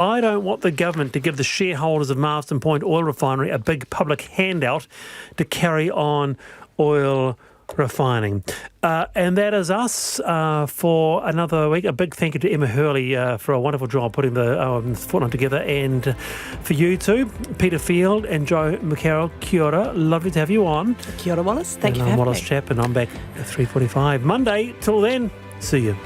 I don't want the government to give the shareholders of Marsden Point Oil Refinery a big public handout to carry on oil refining. And that is us for another week. A big thank you to Emma Hurley for a wonderful job putting the fortnight together, and for you too, Peter Field and Joe McCarroll. Kia ora. Lovely to have you on. Kia ora, Wallace. Thank you for having me. I'm Wallace Chap, and I'm back at 3:45 Monday. Till then, see you.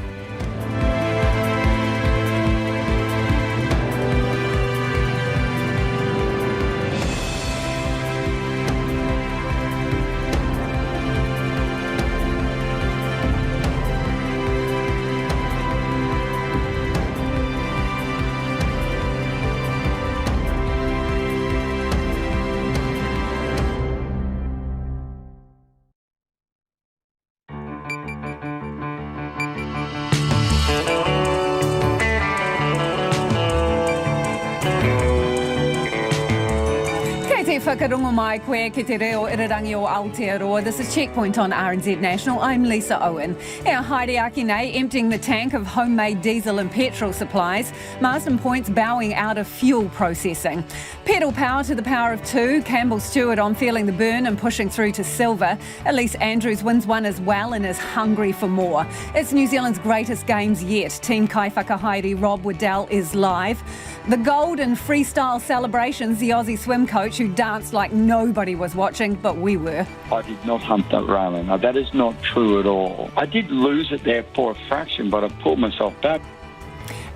Whakarongo mai koe ki te reo irarangi o Aotearoa. This is Checkpoint on RNZ National. I'm Lisa Owen. Our Haere nei emptying the tank of homemade diesel and petrol supplies. Marsden Point's bowing out of fuel processing. Pedal power to the power of two. Campbell Stewart on feeling the burn and pushing through to silver. Elise Andrews wins one as well and is hungry for more. It's New Zealand's greatest games yet. Team Kai Whakahaere Rob Waddell is live. The gold and freestyle celebrations, the Aussie swim coach who danced like nobody was watching, but we were. I did not hump that railing. Now, that is not true at all. I did lose it there for a fraction, but I pulled myself back.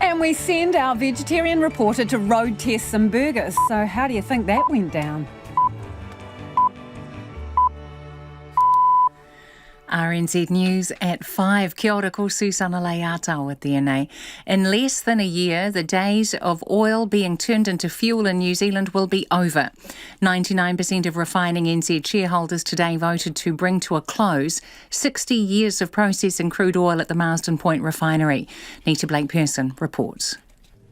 And we send our vegetarian reporter to road test some burgers. So how do you think that went down? RNZ News at 5. Kia ora, ko Susana Leata with DNA. In less than a year, the days of oil being turned into fuel in New Zealand will be over. 99% of refining NZ shareholders today voted to bring to a close 60 years of processing crude oil at the Marsden Point refinery. Nita Blake-Pearson reports.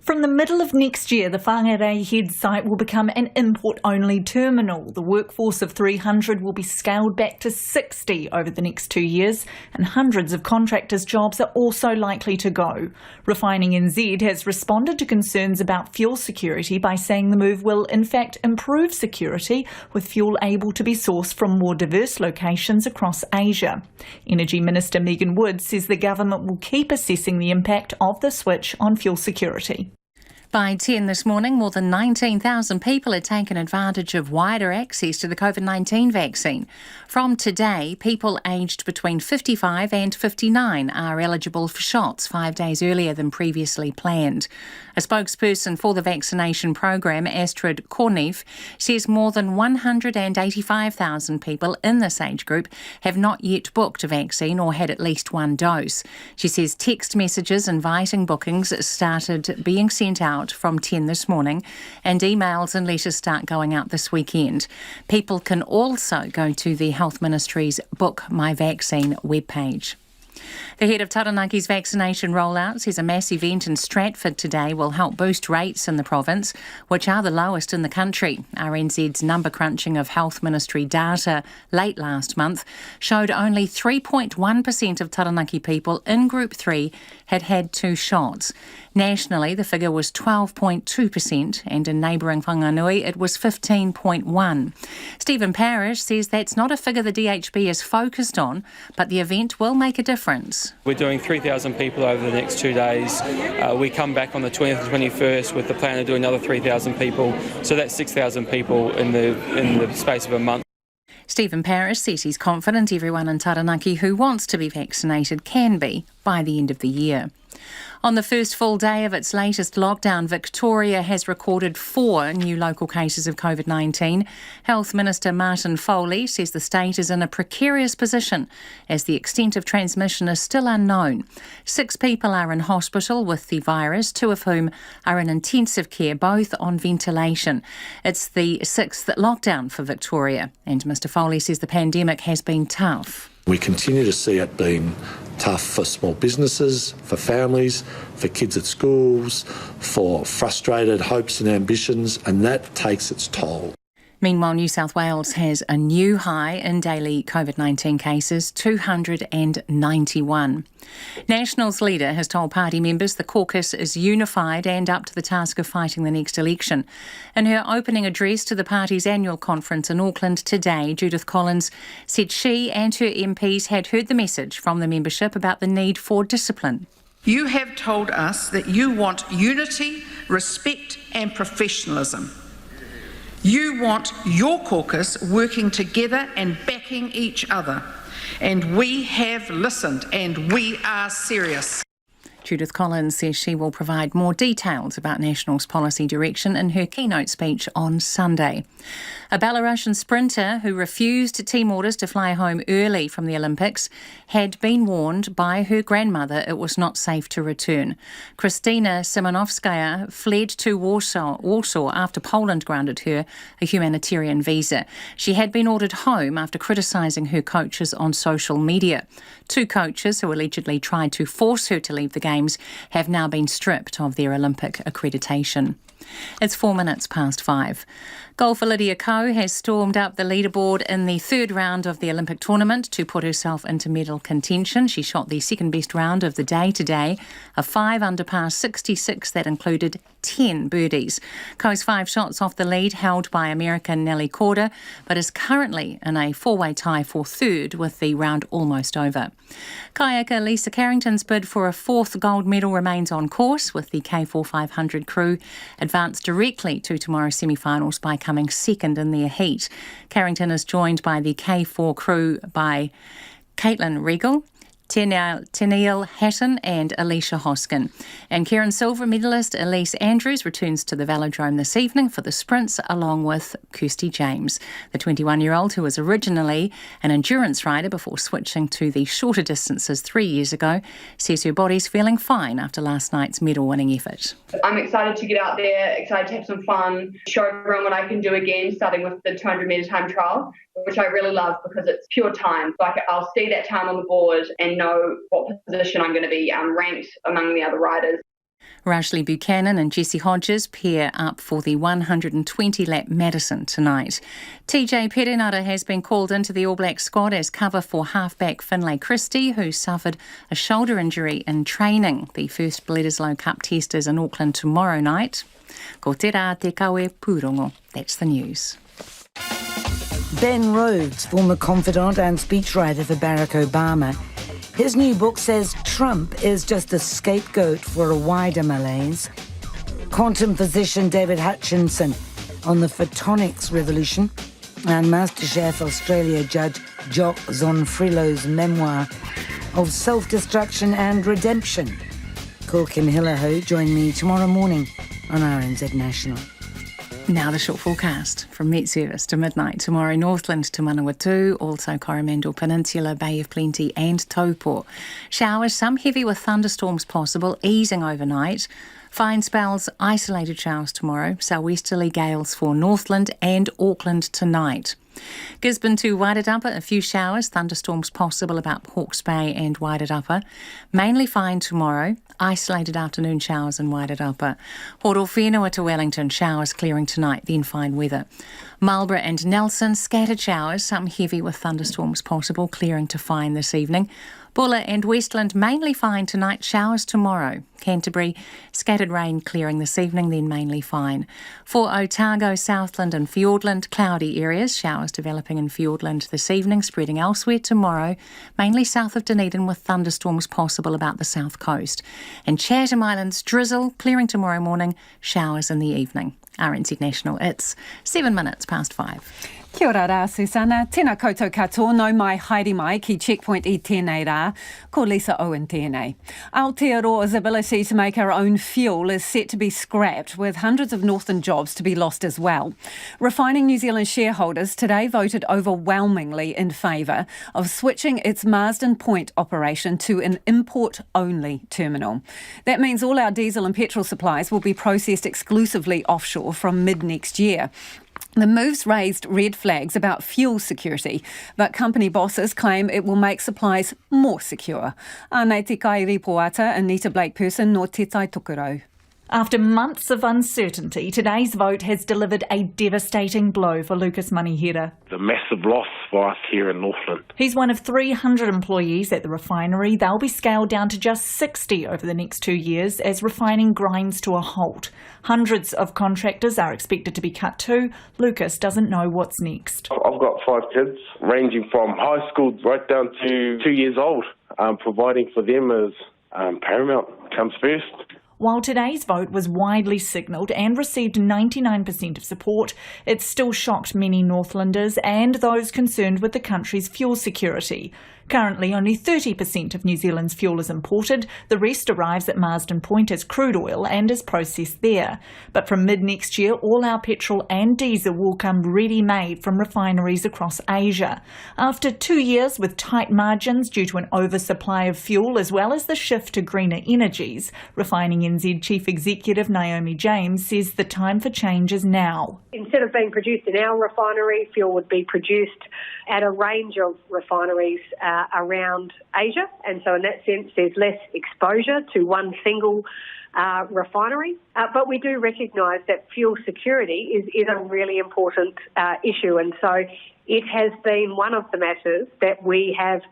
From the middle of next year, the Whangarei Head site will become an import-only terminal. The workforce of 300 will be scaled back to 60 over the next 2 years, and hundreds of contractors' jobs are also likely to go. Refining NZ has responded to concerns about fuel security by saying the move will in fact improve security, with fuel able to be sourced from more diverse locations across Asia. Energy Minister Megan Woods says the government will keep assessing the impact of the switch on fuel security. By 10 this morning, more than 19,000 people had taken advantage of wider access to the COVID-19 vaccine. From today, people aged between 55 and 59 are eligible for shots 5 days earlier than previously planned. A spokesperson for the vaccination program, Astrid Kornev, says more than 185,000 people in this age group have not yet booked a vaccine or had at least one dose. She says text messages inviting bookings started being sent out from 10 this morning, and emails and letters start going out this weekend. People can also go to the Health Ministry's Book My Vaccine webpage. The head of Taranaki's vaccination rollout says a mass event in Stratford today will help boost rates in the province, which are the lowest in the country. RNZ's number crunching of Health Ministry data late last month showed only 3.1% of Taranaki people in Group 3 had had 2 shots. Nationally, the figure was 12.2%, and in neighbouring Whanganui it was 15.1%. Stephen Parrish says that's not a figure the DHB is focused on, but the event will make a difference. We're doing 3,000 people over the next 2 days. We come back on the 20th and 21st with the plan to do another 3,000 people, so that's 6,000 people in the space of a month. Stephen Parrish says he's confident everyone in Taranaki who wants to be vaccinated can be by the end of the year. On the first full day of its latest lockdown, Victoria has recorded 4 new local cases of COVID-19. Health Minister Martin Foley says the state is in a precarious position as the extent of transmission is still unknown. 6 people are in hospital with the virus, 2 of whom are in intensive care, both on ventilation. It's the 6th lockdown for Victoria, and Mr Foley says the pandemic has been tough. We continue to see it being tough for small businesses, for families, for kids at schools, for frustrated hopes and ambitions, and that takes its toll. Meanwhile, New South Wales has a new high in daily COVID-19 cases, 291. Nationals leader has told party members the caucus is unified and up to the task of fighting the next election. In her opening address to the party's annual conference in Auckland today, Judith Collins said she and her MPs had heard the message from the membership about the need for discipline. You have told us that you want unity, respect and professionalism. You want your caucus working together and backing each other. And we have listened and we are serious. Judith Collins says she will provide more details about Nationals' policy direction in her keynote speech on Sunday. A Belarusian sprinter who refused team orders to fly home early from the Olympics had been warned by her grandmother it was not safe to return. Kristina Simonovskaya fled to Warsaw after Poland granted her a humanitarian visa. She had been ordered home after criticising her coaches on social media. 2 coaches who allegedly tried to force her to leave the Games have now been stripped of their Olympic accreditation. It's 5:04. Golfer Lydia Ko has stormed up the leaderboard in the 3rd round of the Olympic tournament to put herself into medal contention. She shot the 2nd best round of the day today, a 5-under par 66 that included 10 birdies. Ko's 5 shots off the lead held by American Nelly Korda, but is currently in a 4-way tie for 3rd with the round almost over. Kayaker Lisa Carrington's bid for a 4th gold medal remains on course, with the K4 500 crew advanced directly to tomorrow's semi-finals by coming 2nd in their heat. Carrington is joined by the K4 crew by Caitlin Regal, Tennille Hatton and Alicia Hoskin. And Karen Silver medalist Elise Andrews returns to the velodrome this evening for the sprints along with Kirsty James. The 21-year-old, who was originally an endurance rider before switching to the shorter distances 3 years ago, says her body's feeling fine after last night's medal-winning effort. I'm excited to get out there, excited to have some fun, show everyone what I can do again, starting with the 200-metre time trial, which I really love because it's pure time. Like, I'll see that time on the board and know what position I'm going to be ranked among the other riders. Rajli Buchanan and Jessie Hodges pair up for the 120-lap Madison tonight. TJ Perenara has been called into the All Black squad as cover for halfback Finlay Christie, who suffered a shoulder injury in training. The first Bledisloe Cup test is in Auckland tomorrow night. Ko te rā te kawe pūrongo. That's the news. Ben Rhodes, former confidant and speechwriter for Barack Obama. His new book says Trump is just a scapegoat for a wider malaise. Quantum physician David Hutchinson on the photonics revolution. And MasterChef Australia judge Jock Zonfrillo's memoir of self-destruction and redemption. Corkin Hillaho join me tomorrow morning on RNZ National. Now the short forecast from Met Service to midnight tomorrow, Northland to Manawatu, also Coromandel Peninsula, Bay of Plenty and Taupo. Showers, some heavy with thunderstorms possible, easing overnight. Fine spells, isolated showers tomorrow, southeasterly gales for Northland and Auckland tonight. Gisborne to Wairarapa, a few showers, thunderstorms possible about Hawke's Bay and Wairarapa. Mainly fine tomorrow, isolated afternoon showers in Wairarapa. Horowhenua to Wellington, showers clearing tonight, then fine weather. Marlborough and Nelson, scattered showers, some heavy with thunderstorms possible, clearing to fine this evening. Bulla and Westland, mainly fine tonight, showers tomorrow. Canterbury, scattered rain clearing this evening, then mainly fine. For Otago, Southland and Fiordland, cloudy areas, showers developing in Fiordland this evening, spreading elsewhere tomorrow, mainly south of Dunedin with thunderstorms possible about the south coast. And Chatham Islands, drizzle, clearing tomorrow morning, showers in the evening. RNZ National, it's 5:07. Kia ora rā, Susana. Tēnā koutou katoa, no mai haere mai ki Checkpoint I tēnei rā, ko Lisa Owen tēnei. Aotearoa's ability to make our own fuel is set to be scrapped, with hundreds of northern jobs to be lost as well. Refining New Zealand shareholders today voted overwhelmingly in favour of switching its Marsden Point operation to an import-only terminal. That means all our diesel and petrol supplies will be processed exclusively offshore from mid-next year. The moves raised red flags about fuel security, but company bosses claim it will make supplies more secure. Anei te kai ripoata, Anita Blake Person, no te tai tokerau. After months of uncertainty, today's vote has delivered a devastating blow for Lucas Manihira. The massive loss for us here in Northland. He's one of 300 employees at the refinery. They'll be scaled down to just 60 over the next 2 years as refining grinds to a halt. Hundreds of contractors are expected to be cut too. Lucas doesn't know what's next. I've got 5 kids, ranging from high school right down to 2 years old. Providing for them is paramount, comes first. While today's vote was widely signalled and received 99% of support, it still shocked many Northlanders and those concerned with the country's fuel security. Currently, only 30% of New Zealand's fuel is imported. The rest arrives at Marsden Point as crude oil and is processed there. But from mid-next year, all our petrol and diesel will come ready-made from refineries across Asia. After 2 years with tight margins due to an oversupply of fuel, as well as the shift to greener energies, Refining NZ Chief Executive Naomi James says the time for change is now. Instead of being produced in our refinery, fuel would be produced at a range of refineries around Asia, and so in that sense there's less exposure to one single refinery. But we do recognise that fuel security is a really important issue, and so it has been one of the matters that we have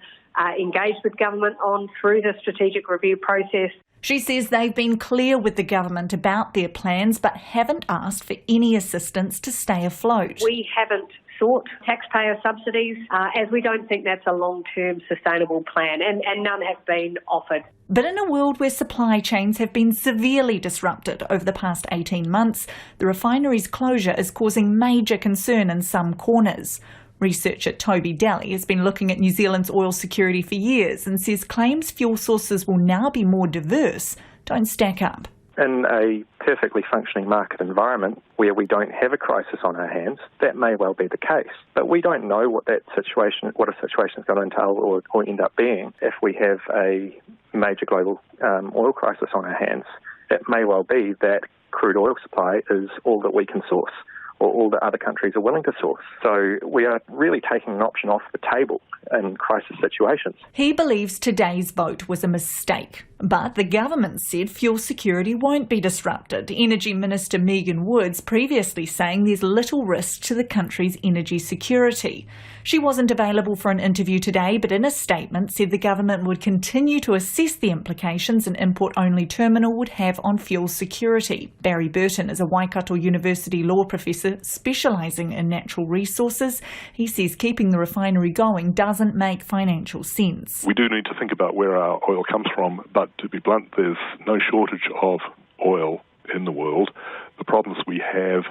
engaged with government on through the strategic review process. She says they've been clear with the government about their plans but haven't asked for any assistance to stay afloat. We haven't sought taxpayer subsidies as we don't think that's a long-term sustainable plan, and none have been offered. But in a world where supply chains have been severely disrupted over the past 18 months, the refinery's closure is causing major concern in some corners. Researcher Toby Daly has been looking at New Zealand's oil security for years and says claims fuel sources will now be more diverse don't stack up. In a perfectly functioning market environment where we don't have a crisis on our hands, that may well be the case. But we don't know what a situation is going to entail or end up being if we have a major global oil crisis on our hands. It may well be that crude oil supply is all that we can source, or all that other countries are willing to source. So we are really taking an option off the table in crisis situations. He believes today's vote was a mistake, but the government said fuel security won't be disrupted. Energy Minister Megan Woods previously saying there's little risk to the country's energy security. She wasn't available for an interview today, but in a statement said the government would continue to assess the implications an import-only terminal would have on fuel security. Barry Burton is a Waikato University law professor specialising in natural resources. He says keeping the refinery going doesn't make financial sense. We do need to think about where our oil comes from, but to be blunt, there's no shortage of oil in the world. The problems we have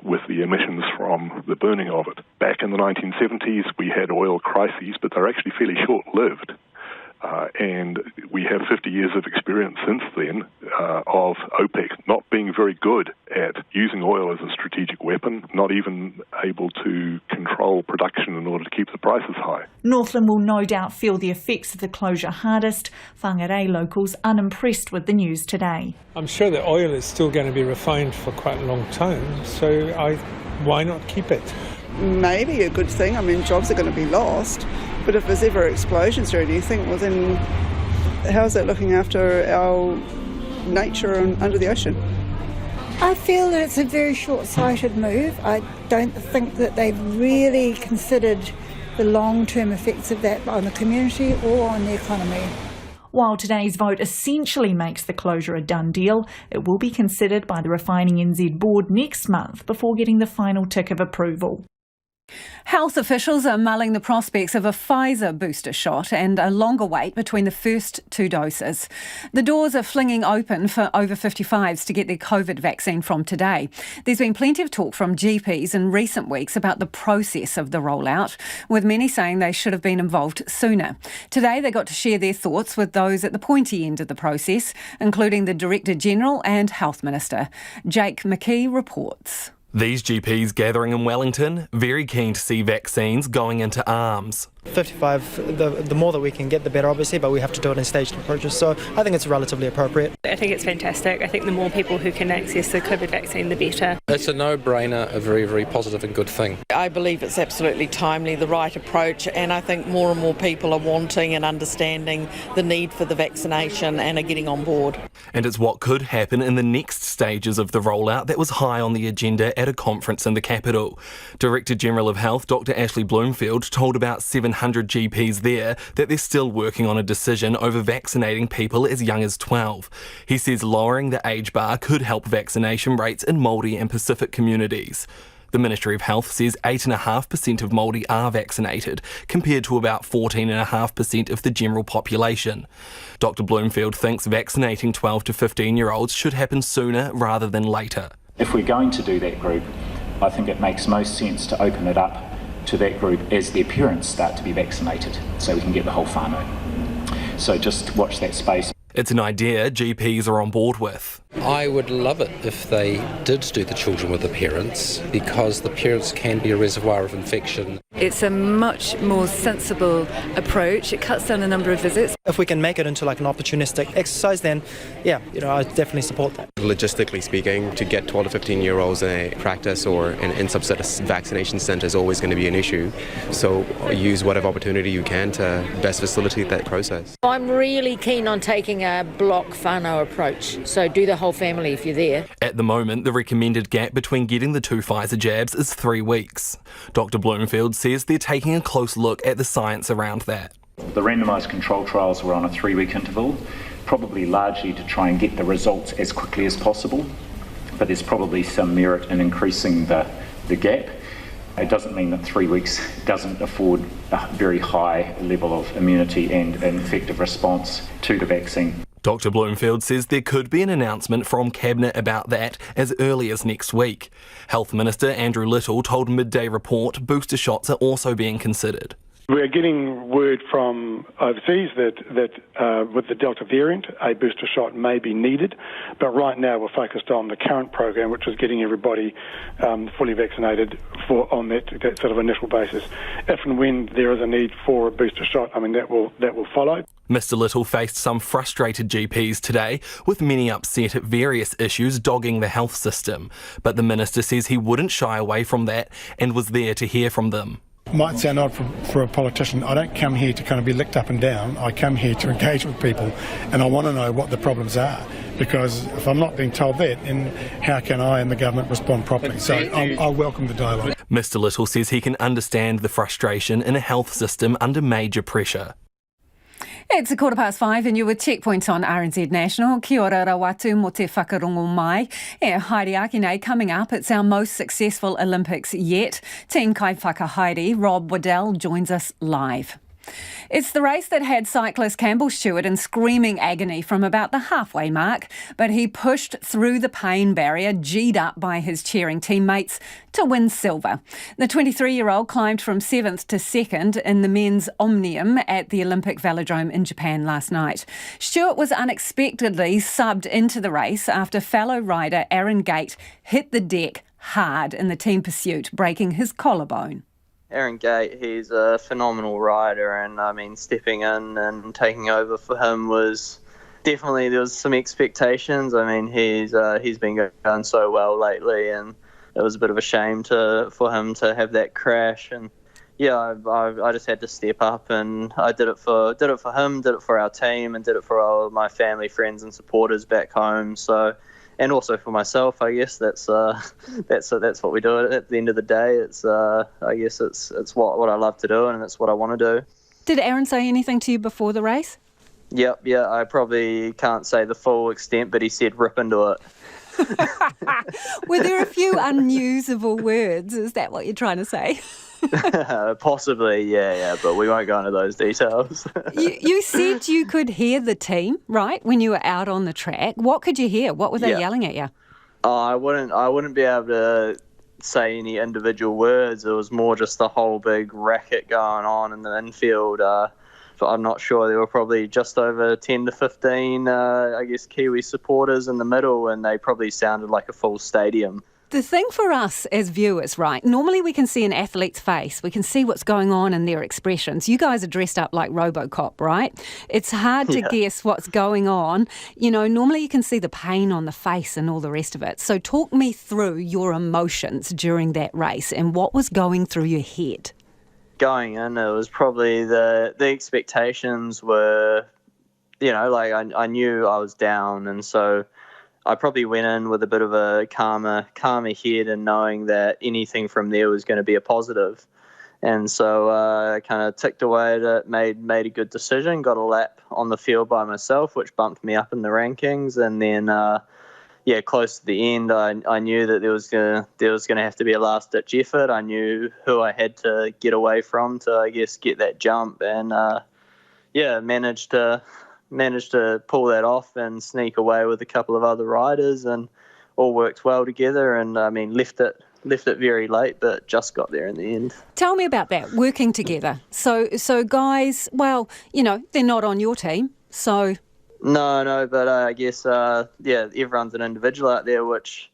with the emissions from the burning of it. Back in the 1970s, we had oil crises, but they're actually fairly short-lived. And we have 50 years of experience since then of OPEC not being very good at using oil as a strategic weapon, not even able to control production in order to keep the prices high. Northland will no doubt feel the effects of the closure hardest. Whangarei locals unimpressed with the news today. I'm sure that oil is still going to be refined for quite a long time, so why not keep it? Maybe a good thing. I mean, jobs are going to be lost. But if there's ever explosions or anything, well then how's that looking after our nature under the ocean? I feel that it's a very short-sighted move. I don't think that they've really considered the long-term effects of that on the community or on the economy. While today's vote essentially makes the closure a done deal, it will be considered by the Refining NZ board next month before getting the final tick of approval. Health officials are mulling the prospects of a Pfizer booster shot and a longer wait between the first 2 doses. The doors are flinging open for over 55s to get their COVID vaccine from today. There's been plenty of talk from GPs in recent weeks about the process of the rollout, with many saying they should have been involved sooner. Today they got to share their thoughts with those at the pointy end of the process, including the Director General and Health Minister. Jake McKee reports. These GPs gathering in Wellington, very keen to see vaccines going into arms. 55, the more that we can get, the better, obviously, but we have to do it in staged approaches. So I think it's relatively appropriate. I think it's fantastic. I think the more people who can access the COVID vaccine, the better. It's a no-brainer, a very, very positive and good thing. I believe it's absolutely timely, the right approach, and I think more and more people are wanting and understanding the need for the vaccination and are getting on board. And it's what could happen in the next stages of the rollout that was high on the agenda at a conference in the capital. Director General of Health, Dr. Ashley Bloomfield, told about 700 GPs there that they're still working on a decision over vaccinating people as young as 12. He says lowering the age bar could help vaccination rates in Māori and Pacific communities. The Ministry of Health says 8.5% of Māori are vaccinated, compared to about 14.5% of the general population. Dr. Bloomfield thinks vaccinating 12 to 15-year-olds should happen sooner rather than later. If we're going to do that group, I think it makes most sense to open it up to that group as their parents start to be vaccinated, so we can get the whole whānau. So just watch that space. It's an idea GPs are on board with. I would love it if they did do the children with the parents, because the parents can be a reservoir of infection. It's a much more sensible approach. It cuts down the number of visits. If we can make it into like an opportunistic exercise, then yeah, I definitely support that. Logistically speaking, to get 12 to 15-year-olds in a practice or in some sort of vaccination centre is always going to be an issue. So use whatever opportunity you can to best facilitate that process. I'm really keen on taking a block whānau approach, so do the whole family if you're there. At the moment, the recommended gap between getting the 2 Pfizer jabs is 3 weeks. Dr. Bloomfield says they're taking a close look at the science around that. The randomised control trials were on a 3-week interval, probably largely to try and get the results as quickly as possible, but there's probably some merit in increasing the gap. It doesn't mean that 3 weeks doesn't afford a very high level of immunity and an effective response to the vaccine. Dr. Bloomfield says there could be an announcement from Cabinet about that as early as next week. Health Minister Andrew Little told Midday Report booster shots are also being considered. We're getting word from overseas that with the Delta variant, a booster shot may be needed. But right now we're focused on the current program, which is getting everybody fully vaccinated on that sort of initial basis. If and when there is a need for a booster shot, that will follow. Mr. Little faced some frustrated GPs today, with many upset at various issues dogging the health system. But the minister says he wouldn't shy away from that and was there to hear from them. Might sound odd for a politician. I don't come here to kind of be licked up and down. I come here to engage with people, and I want to know what the problems are, because if I'm not being told that, then how can I and the government respond properly? So I welcome the dialogue. Mr. Little says he can understand the frustration in a health system under major pressure. It's 5:15 and you're with Checkpoint on RNZ National. Kia ora rawatu mo te whakarongo mai. Haere ake nei, coming up, it's our most successful Olympics yet. Team Kai Whakahaere, Rob Waddell, joins us live. It's the race that had cyclist Campbell Stewart in screaming agony from about the halfway mark, but he pushed through the pain barrier, G'd up by his cheering teammates, to win silver. The 23-year-old climbed from 7th to 2nd in the men's Omnium at the Olympic Velodrome in Japan last night. Stewart was unexpectedly subbed into the race after fellow rider Aaron Gate hit the deck hard in the team pursuit, breaking his collarbone. Aaron Gate, he's a phenomenal rider, and stepping in and taking over for him was definitely, there was some expectations. He's been going so well lately, and it was a bit of a shame for him to have that crash. And yeah, I just had to step up, and I did it for him, did it for our team, and did it for all my family, friends, and supporters back home. So. And also for myself, I guess that's what we do. At the end of the day, it's what I love to do, and it's what I want to do. Did Aaron say anything to you before the race? Yep, yeah. I probably can't say the full extent, but he said rip into it. Were there a few unusable words? Is that what you're trying to say? Possibly, yeah, but we won't go into those details. You said you could hear the team, right, when you were out on the track. What could you hear? What were they yelling at you? I wouldn't be able to say any individual words. It was more just the whole big racket going on in the infield. So I'm not sure. There were probably just over 10 to 15, Kiwi supporters in the middle, and they probably sounded like a full stadium. The thing for us as viewers, right, normally we can see an athlete's face. We can see what's going on in their expressions. You guys are dressed up like RoboCop, right? It's hard to guess what's going on. You know, normally you can see the pain on the face and all the rest of it. So talk me through your emotions during that race and what was going through your head. Going in, it was probably the expectations were, you know, like I knew I was down, and so I probably went in with a bit of a calmer head and knowing that anything from there was going to be a positive. And so I kind of ticked away at it, made a good decision, got a lap on the field by myself, which bumped me up in the rankings. And then, close to the end, I knew that there was gonna have to be a last-ditch effort. I knew who I had to get away from to, I guess, get that jump. And, managed to pull that off and sneak away with a couple of other riders, and all worked well together. And I mean, left it very late, but just got there in the end. Tell me about that, working together. So guys, well, you know, they're not on your team, so... No, but I guess, everyone's an individual out there, which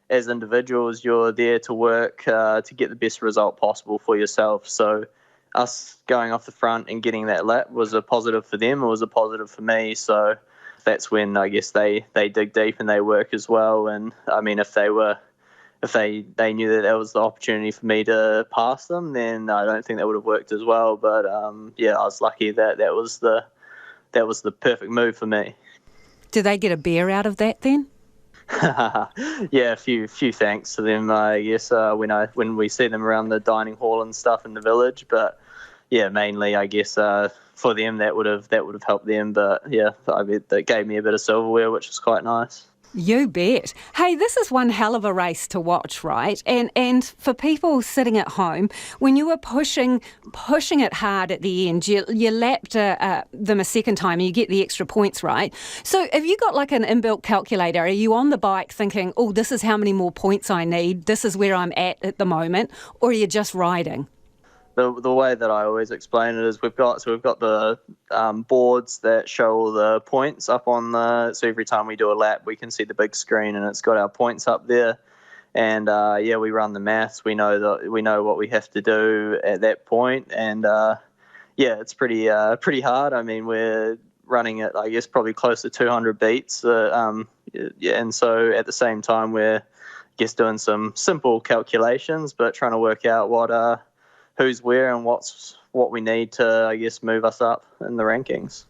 as individuals, you're there to work to get the best result possible for yourself. So us going off the front and getting that lap was a positive for them. It was a positive for me. So that's when I guess they dig deep and they work as well. And I mean, if they knew that was the opportunity for me to pass them, then I don't think that would have worked as well. But I was lucky that was the perfect move for me. Do they get a beer out of that then? Yeah, a few thanks to them, I guess, when we see them around the dining hall and stuff in the village. But yeah, mainly I guess for them that would have helped them. But yeah, I bet that gave me a bit of silverware, which was quite nice. You bet. Hey, this is one hell of a race to watch, right? And for people sitting at home, when you were pushing it hard at the end, you lapped them a second time and you get the extra points, right? So have you got like an inbuilt calculator? Are you on the bike thinking, oh, this is how many more points I need, this is where I'm at the moment, or are you just riding? The way that I always explain it is we've got the boards that show all the points up on so every time we do a lap we can see the big screen and it's got our points up there, and we run the maths. We know what we have to do at that point, and it's pretty hard. I mean, we're running at I guess probably close to 200 beats, and so at the same time we're doing some simple calculations but trying to work out what who's where and what we need to, I guess, move us up in the rankings.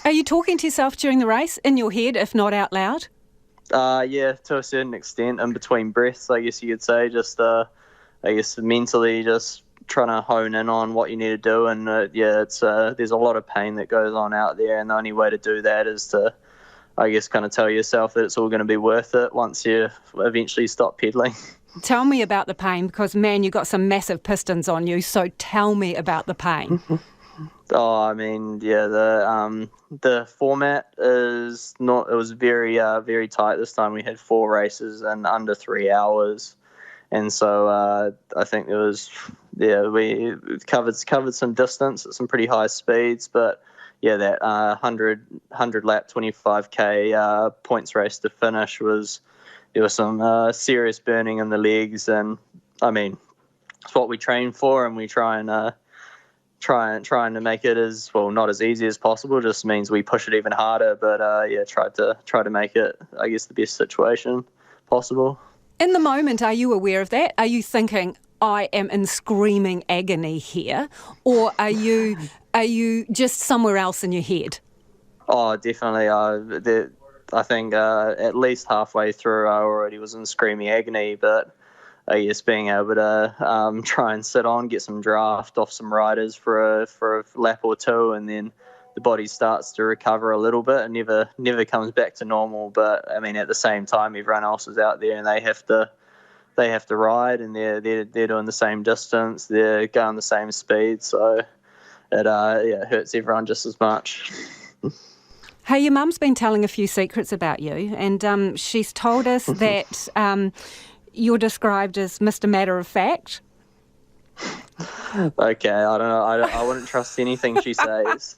Are you talking to yourself during the race, in your head, if not out loud? Yeah, to a certain extent, in between breaths, I guess you could say, just, I guess, mentally just trying to hone in on what you need to do. And, it's there's a lot of pain that goes on out there, and the only way to do that is to, I guess, kind of tell yourself that it's all going to be worth it once you eventually stop pedalling. Tell me about the pain, because, man, you've got some massive pistons on you, so tell me about the pain. I mean, the format is not, it was very, very tight this time. We had 4 races in under 3 hours. And so I think it was, we covered some distance at some pretty high speeds, but that 100 lap 25k points race to finish there was some serious burning in the legs, and I mean, it's what we train for, and we trying to make it as well, not as easy as possible. Just means we push it even harder, but try to make it, I guess, the best situation possible. In the moment, are you aware of that? Are you thinking, I am in screaming agony here, or are you just somewhere else in your head? Oh, definitely. I think at least halfway through I already was in screaming agony, but I guess being able to try and sit on, get some draft off some riders for a lap or two, and then the body starts to recover a little bit and never comes back to normal. But I mean, at the same time, everyone else is out there and they have to ride, and they're doing the same distance, they're going the same speed, so it hurts everyone just as much. Hey, your mum's been telling a few secrets about you, and she's told us that you're described as Mr. Matter of Fact. Okay, I don't know. I wouldn't trust anything she says.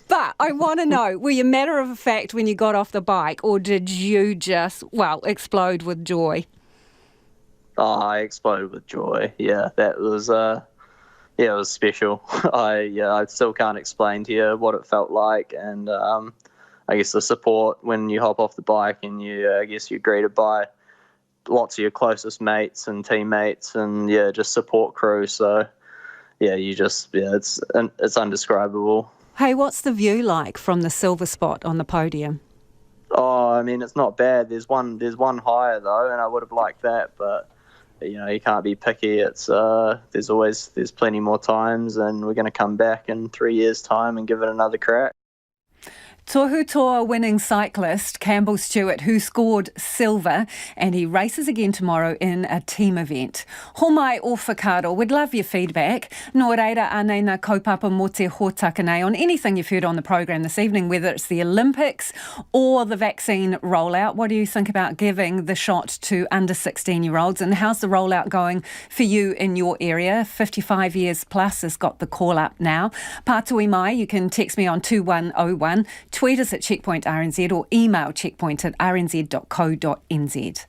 But I want to know, were you matter of fact when you got off the bike, or did you just, explode with joy? Oh, I exploded with joy. Yeah, that was it was special. I still can't explain to you what it felt like, and I guess the support when you hop off the bike and you're greeted by lots of your closest mates and teammates, and just support crew. So it's undescribable. Hey, what's the view like from the silver spot on the podium? Oh, I mean, it's not bad. There's one higher though, and I would have liked that, but you can't be picky. It's there's plenty more times, and we're going to come back in 3 years' time and give it another crack. Tohutoa winning cyclist Campbell Stewart, who scored silver, and he races again tomorrow in a team event. Homai o whakaaro, we'd love your feedback. Nō reira anei nā kaupapa mō te hōtaka nei on anything you've heard on the programme this evening, whether it's the Olympics or the vaccine rollout. What do you think about giving the shot to under 16-year-olds, and how's the rollout going for you in your area? 55 years plus has got the call up now. Pātui mai, you can text me on 2101. Tweet us at Checkpoint RNZ or email checkpoint@rnz.co.nz.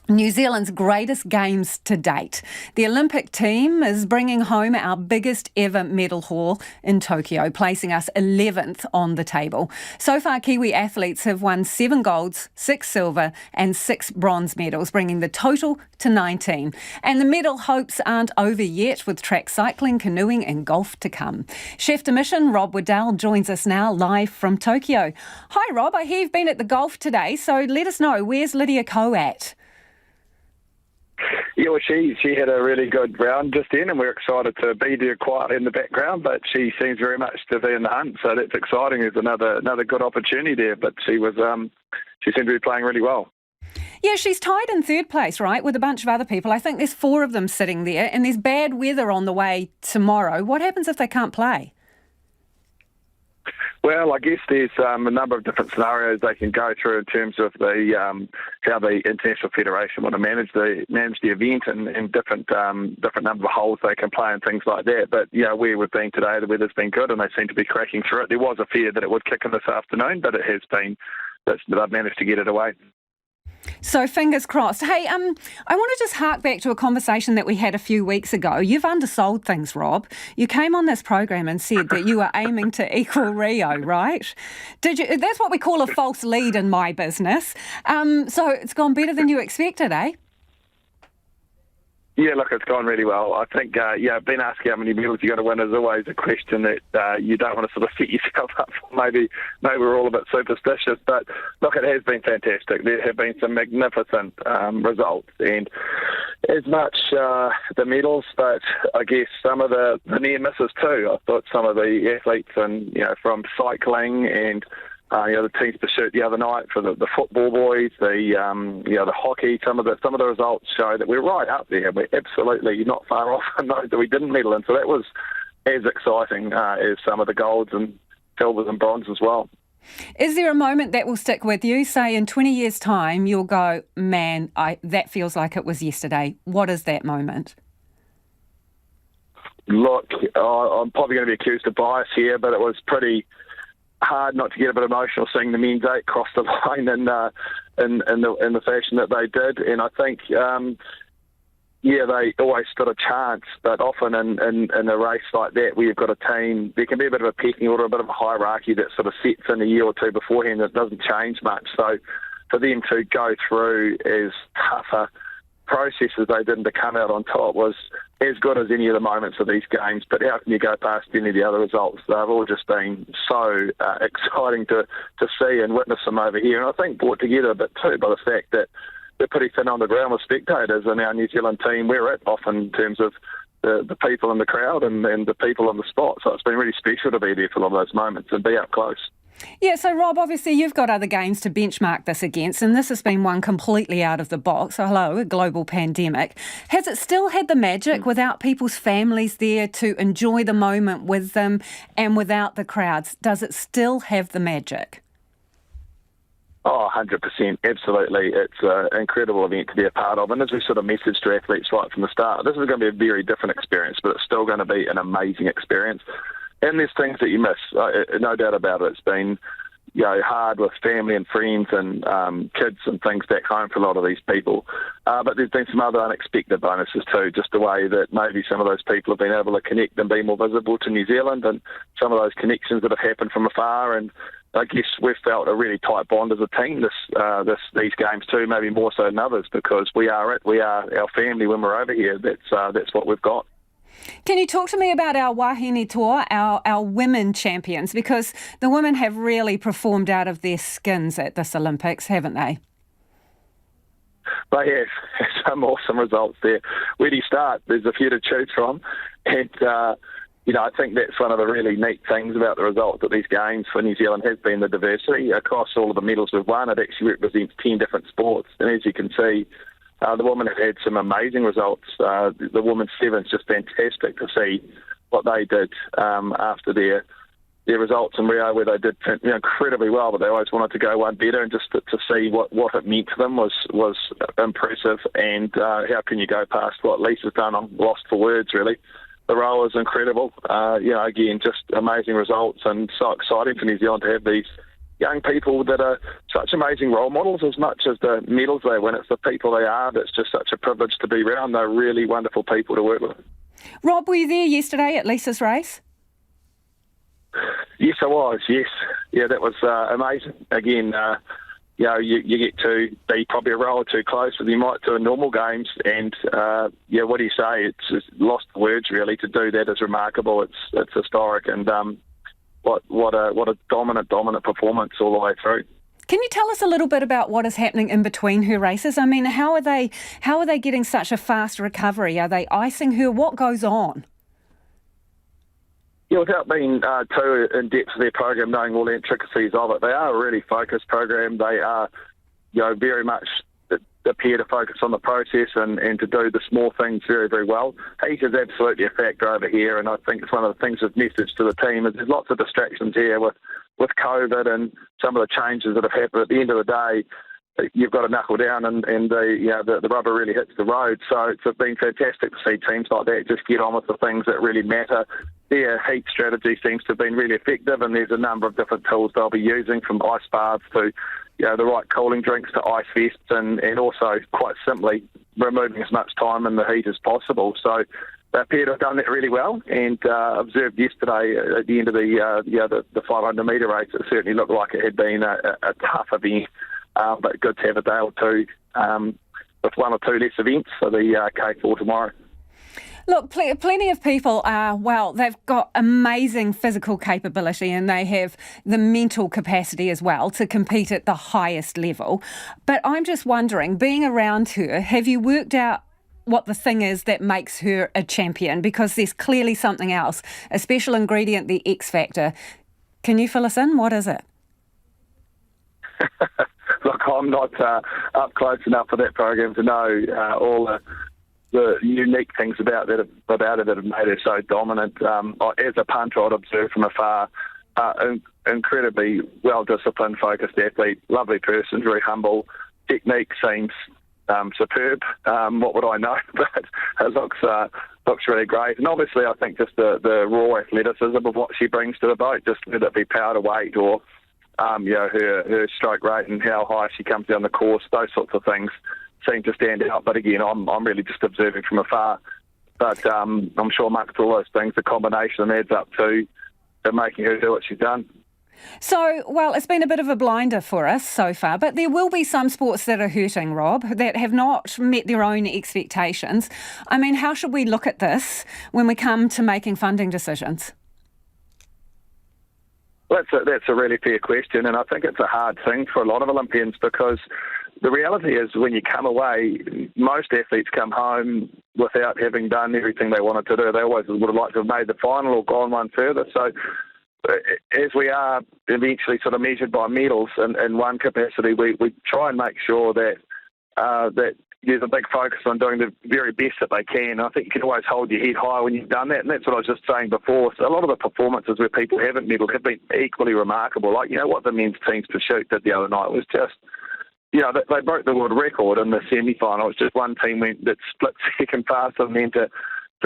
New Zealand's greatest games to date. The Olympic team is bringing home our biggest ever medal haul in Tokyo, placing us 11th on the table. So far, Kiwi athletes have won 7 golds, 6 silver and 6 bronze medals, bringing the total to 19. And the medal hopes aren't over yet, with track cycling, canoeing and golf to come. Chef de mission Rob Waddell joins us now live from Tokyo. Hi Rob, I hear you've been at the golf today, so let us know, where's Lydia Ko at? Yeah, well, she had a really good round just then, and we're excited to be there quietly in the background, but she seems very much to be in the hunt, so that's exciting. There's another good opportunity there, but she seemed to be playing really well. Yeah, she's tied in third place, right, with a bunch of other people. I think there's 4 of them sitting there, and there's bad weather on the way tomorrow. What happens if they can't play? Well, I guess there's a number of different scenarios they can go through in terms of the how the International Federation want to manage the event and different number of holes they can play and things like that. But where we've been today, the weather's been good and they seem to be cracking through it. There was a fear that it would kick in this afternoon, but it has been. They've managed to get it away. So fingers crossed. Hey, I want to just hark back to a conversation that we had a few weeks ago. You've undersold things, Rob. You came on this program and said that you were aiming to equal Rio, right? Did you? That's what we call a false lead in my business. So it's gone better than you expected, eh? Yeah, look, it's gone really well. I think, being asked how many medals you're going to win is always a question that you don't want to sort of set yourself up for. Maybe we're all a bit superstitious, but look, it has been fantastic. There have been some magnificent results, and as much the medals, but I guess some of the near misses too. I thought some of the athletes, and from cycling and the team's pursuit the other night for the football boys, the hockey. Some of the results show that we're right up there. We're absolutely not far off from those that we didn't medal in. So that was as exciting as some of the golds and silvers and bronze as well. Is there a moment that will stick with you? Say in 20 years' time, you'll go, man, that feels like it was yesterday. What is that moment? Look, I'm probably going to be accused of bias here, but it was pretty hard not to get a bit emotional seeing the men's 8 cross the line in the fashion that they did, and I think they always stood a chance, but often in a race like that where you've got a team, there can be a bit of a pecking order, a bit of a hierarchy that sort of sets in a year or two beforehand that doesn't change much. So for them to go through as tougher processes they did to come out on top was as good as any of the moments of these games. But how can you go past any of the other results? They've all just been so exciting to see and witness them over here. And I think brought together a bit too by the fact that they're pretty thin on the ground with spectators, and our New Zealand team, we're it often in terms of the people in the crowd and the people on the spot. So it's been really special to be there for a lot of those moments and be up close. Yeah, so Rob, obviously you've got other games to benchmark this against, and this has been one completely out of the box. So hello, a global pandemic. Has it still had the magic without people's families there to enjoy the moment with them and without the crowds? Does it still have the magic? Oh, 100%, absolutely. It's an incredible event to be a part of, and as we sort of messaged to athletes right from the start, this is going to be a very different experience, but it's still going to be an amazing experience. And there's things that you miss, no doubt about it. It's been, hard with family and friends and kids and things back home for a lot of these people. But there's been some other unexpected bonuses too, just the way that maybe some of those people have been able to connect and be more visible to New Zealand, and some of those connections that have happened from afar. And I guess we've felt a really tight bond as a team these games too, maybe more so than others, because we are our family when we're over here. That's what we've got. Can you talk to me about our Wahine Toa, our women champions? Because the women have really performed out of their skins at this Olympics, haven't they? They have some awesome results there. Where do you start? There's a few to choose from. And, I think that's one of the really neat things about the results at these games for New Zealand has been the diversity. Across all of the medals we've won, it actually represents 10 different sports. And as you can see, the women have had some amazing results. The women's seven's just fantastic to see what they did after their results in Rio, where they did incredibly well, but they always wanted to go one better, and just to see what it meant to them was impressive. And how can you go past what Lisa's done? I'm lost for words, really. The row is incredible. Again, just amazing results, and so exciting for New Zealand to have these young people that are such amazing role models. As much as the medals they win, it's the people they are that's just such a privilege to be around. They're really wonderful people to work with. Rob, were you there yesterday at Lisa's race? Yes, I was, yes. Yeah, that was amazing. Again, you get to be probably a row or two closer than you might to in normal games, and what do you say? It's just lost the words, really. To do that is remarkable. It's historic, and what a dominant performance all the way through. Can you tell us a little bit about what is happening in between her races? I mean, how are they getting such a fast recovery? Are they icing her? What goes on? Yeah, without being too in-depth with their program, knowing all the intricacies of it, they are a really focused program. They are, very much appear to focus on the process and to do the small things very, very well. Heat is absolutely a factor over here, and I think it's one of the things we've messaged to the team is there's lots of distractions here with COVID and some of the changes that have happened. At the end of the day, you've got to knuckle down and the rubber really hits the road. So it's been fantastic to see teams like that just get on with the things that really matter. Their heat strategy seems to have been really effective, and there's a number of different tools they'll be using, from ice baths to the right cooling drinks to ice vests, and also quite simply removing as much time in the heat as possible. So they appear to have done that really well, and observed yesterday at the end of the 500 metre race, it certainly looked like it had been a tough event, but good to have a day or two with one or two less events for the K4 tomorrow. Look, plenty of people they've got amazing physical capability, and they have the mental capacity as well to compete at the highest level. But I'm just wondering, being around her, have you worked out what the thing is that makes her a champion? Because there's clearly something else, a special ingredient, the X factor. Can you fill us in? What is it? Look, I'm not up close enough for that program to know all the unique things about it that have made her so dominant. As a punter, I'd observe from afar, incredibly well-disciplined, focused athlete, lovely person, very humble. Technique seems superb. What would I know? But it looks really great. And obviously, I think just the raw athleticism of what she brings to the boat, just whether it be power to weight or her stroke rate and how high she comes down the course, those sorts of things seem to stand out. But again, I'm really just observing from afar. But I'm sure amongst all those things, the combination adds up to making her do what she's done. So, well, it's been a bit of a blinder for us so far, but there will be some sports that are hurting, Rob, that have not met their own expectations. I mean, how should we look at this when we come to making funding decisions? Well, that's a really fair question, and I think it's a hard thing for a lot of Olympians, because the reality is when you come away, most athletes come home without having done everything they wanted to do. They always would have liked to have made the final or gone one further. So as we are eventually sort of measured by medals in one capacity, we try and make sure that there's a big focus on doing the very best that they can. I think you can always hold your head high when you've done that, and that's what I was just saying before. So a lot of the performances where people haven't medalled have been equally remarkable. Like, what the men's team's pursuit did the other night was just, they broke the world record in the semi-final. It was just one team that split second past them, then to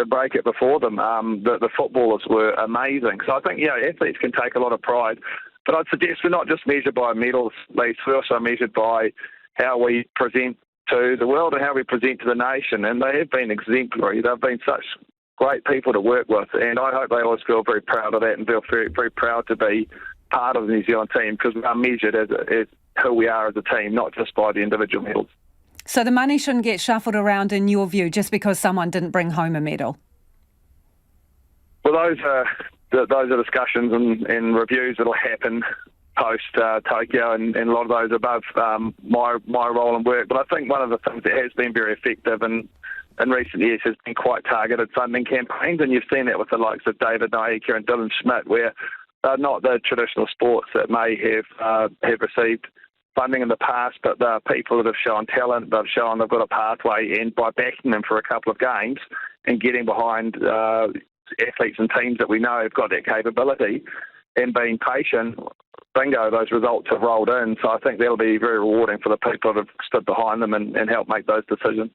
break it before them. The footballers were amazing. So I think, athletes can take a lot of pride. But I'd suggest we're not just measured by medals, Lise, we're also measured by how we present to the world and how we present to the nation. And they have been exemplary. They've been such great people to work with, and I hope they always feel very proud of that and feel very, very proud to be part of the New Zealand team, because we are measured as who we are as a team, not just by the individual medals. So the money shouldn't get shuffled around, in your view, just because someone didn't bring home a medal? Well, those are discussions and reviews that will happen post Tokyo, and a lot of those above my role and work. But I think one of the things that has been very effective in recent years has been quite targeted funding campaigns, and you've seen that with the likes of David Naika and Dylan Schmidt, where they're not the traditional sports that may have received funding in the past, but they're people that have shown talent, they've shown they've got a pathway, and by backing them for a couple of games and getting behind athletes and teams that we know have got that capability and being patient, bingo, those results have rolled in. So I think that'll be very rewarding for the people that have stood behind them and helped make those decisions.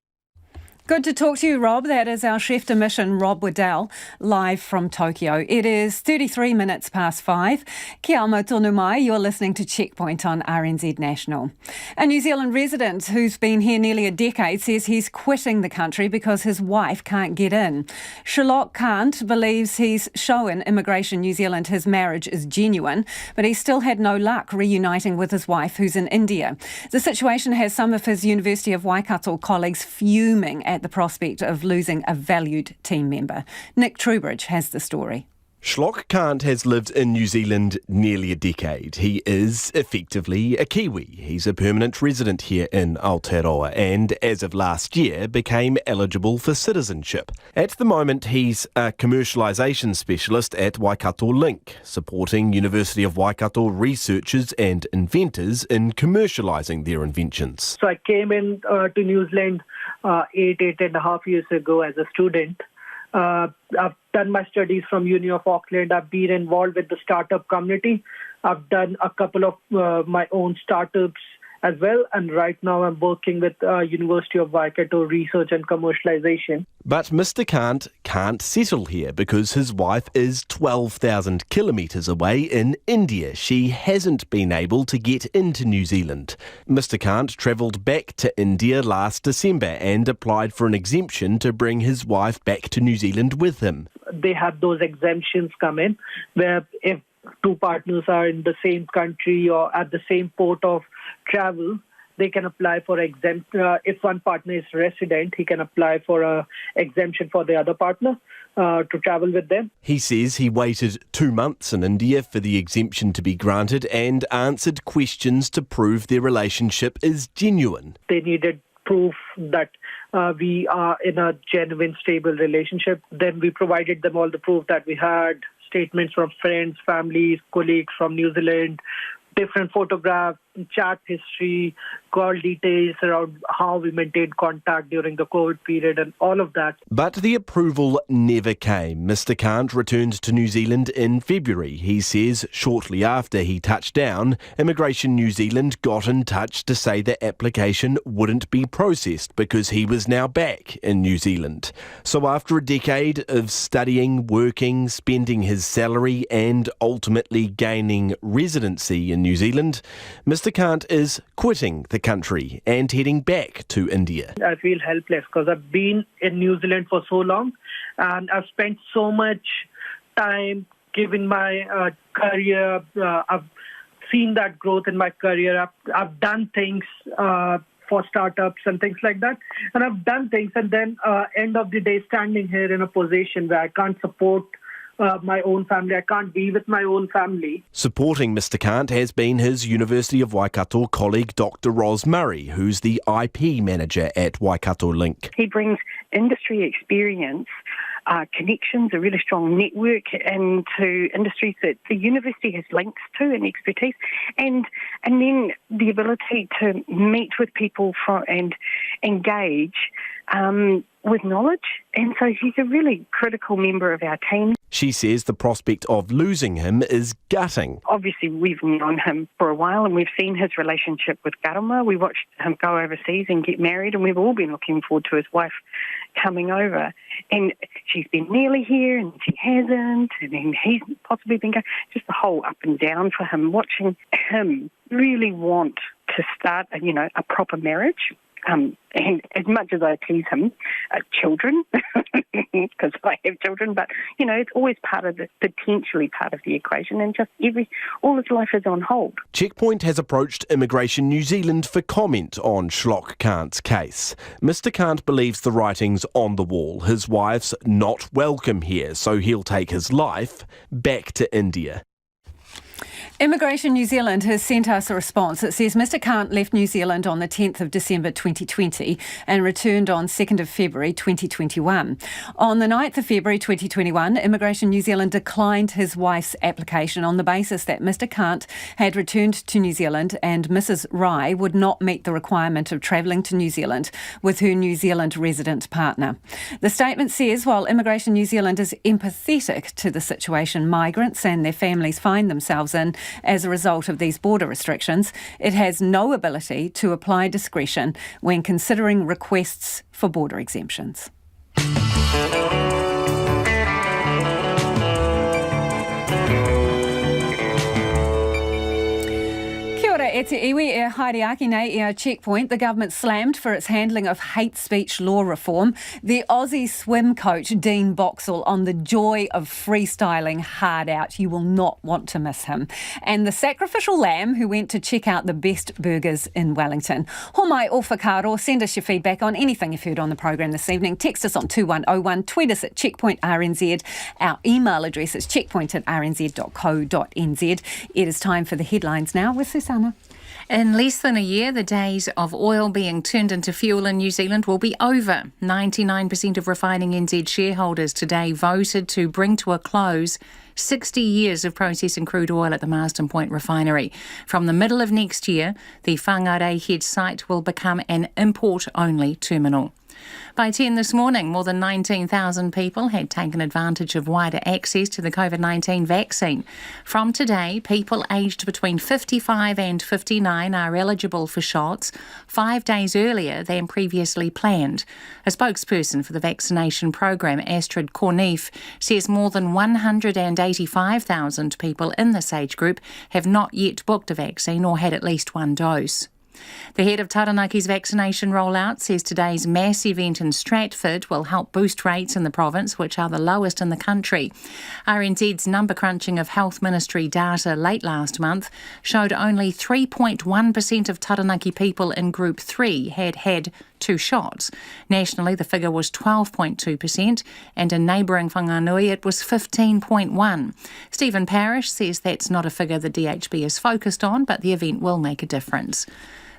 Good to talk to you, Rob. That is our chef de mission, Rob Waddell, live from Tokyo. It is 33 minutes past 5. Kia amo tonu mai, you're listening to Checkpoint on RNZ National. A New Zealand resident who's been here nearly a decade says he's quitting the country because his wife can't get in. Sherlock Kant believes he's shown Immigration New Zealand his marriage is genuine, but he's still had no luck reuniting with his wife who's in India. The situation has some of his University of Waikato colleagues fuming at the prospect of losing a valued team member. Nick Trubridge has the story. Sherlock Kant has lived in New Zealand nearly a decade. He is effectively a Kiwi. He's a permanent resident here in Aotearoa and, as of last year, became eligible for citizenship. At the moment, he's a commercialisation specialist at Waikato Link, supporting University of Waikato researchers and inventors in commercialising their inventions. So I came in to New Zealand 8.5 years ago as a student. I've done my studies from Uni of Auckland. I've been involved with the startup community. I've done a couple of my own startups as well, and right now I'm working with University of Waikato Research and Commercialization. But Mr. Kant can't settle here because his wife is 12,000 kilometres away in India. She hasn't been able to get into New Zealand. Mr. Kant travelled back to India last December and applied for an exemption to bring his wife back to New Zealand with him. They have those exemptions come in where if two partners are in the same country or at the same port of travel, they can apply for if one partner is resident, he can apply for a exemption for the other partner to travel with them. He says he waited 2 months in India for the exemption to be granted and answered questions to prove their relationship is genuine. They needed proof that we are in a genuine, stable relationship. Then we provided them all the proof that we had, statements from friends, families, colleagues from New Zealand, different photographs, chat history, call details around how we maintained contact during the COVID period and all of that. But the approval never came. Mr. Kant returned to New Zealand in February. He says shortly after he touched down, Immigration New Zealand got in touch to say the application wouldn't be processed because he was now back in New Zealand. So after a decade of studying, working, spending his salary and ultimately gaining residency in New Zealand, Mr. Kant is quitting the country and heading back to India. I feel helpless because I've been in New Zealand for so long and I've spent so much time giving my career. I've seen that growth in my career. I've done things for startups and things like that. And I've done things and then end of the day standing here in a position where I can't support my own family. I can't be with my own family. Supporting Mr. Kant has been his University of Waikato colleague Dr. Ros Murray, who's the IP manager at Waikato Link. He brings industry experience, connections, a really strong network into industries that the university has links to and expertise, and then the ability to meet with people and engage with knowledge. And so he's a really critical member of our team. She says the prospect of losing him is gutting. Obviously, we've known him for a while and we've seen his relationship with Garama. We watched him go overseas and get married, and we've all been looking forward to his wife coming over. And she's been nearly here and she hasn't, and then he's possibly been going. Just the whole up and down for him, watching him really want to start, a proper marriage. And as much as I tease him, children, because I have children, but, it's always potentially part of the equation, and just all his life is on hold. Checkpoint has approached Immigration New Zealand for comment on Schlock Kant's case. Mr Kant believes the writing's on the wall. His wife's not welcome here, so he'll take his life back to India. Immigration New Zealand has sent us a response. It says Mr Kant left New Zealand on the 10th of December 2020 and returned on 2nd of February 2021. On the 9th of February 2021, Immigration New Zealand declined his wife's application on the basis that Mr Kant had returned to New Zealand and Mrs Rai would not meet the requirement of travelling to New Zealand with her New Zealand resident partner. The statement says while Immigration New Zealand is empathetic to the situation migrants and their families find themselves in as a result of these border restrictions, it has no ability to apply discretion when considering requests for border exemptions. E te iwi e haere aki nei e a Checkpoint. The government slammed for its handling of hate speech law reform. The Aussie swim coach Dean Boxall on the joy of freestyling hard out. You will not want to miss him. And the sacrificial lamb who went to check out the best burgers in Wellington. Homai o whakaro, send us your feedback on anything you've heard on the program this evening. Text us on 2101, tweet us at Checkpoint RNZ. Our email address is checkpoint@rnz.co.nz. It is time for the headlines now with Susanna. In less than a year, the days of oil being turned into fuel in New Zealand will be over. 99% of Refining NZ shareholders today voted to bring to a close 60 years of processing crude oil at the Marsden Point refinery. From the middle of next year, the Whangarei head site will become an import-only terminal. By 10 this morning, more than 19,000 people had taken advantage of wider access to the COVID-19 vaccine. From today, people aged between 55 and 59 are eligible for shots 5 days earlier than previously planned. A spokesperson for the vaccination program, Astrid Corneef, says more than 185,000 people in this age group have not yet booked a vaccine or had at least one dose. The head of Taranaki's vaccination rollout says today's mass event in Stratford will help boost rates in the province, which are the lowest in the country. RNZ's number crunching of Health Ministry data late last month showed only 3.1% of Taranaki people in Group 3 had 2 shots. Nationally, the figure was 12.2%, and in neighbouring Whanganui it was 15.1%. Stephen Parrish says that's not a figure the DHB is focused on, but the event will make a difference.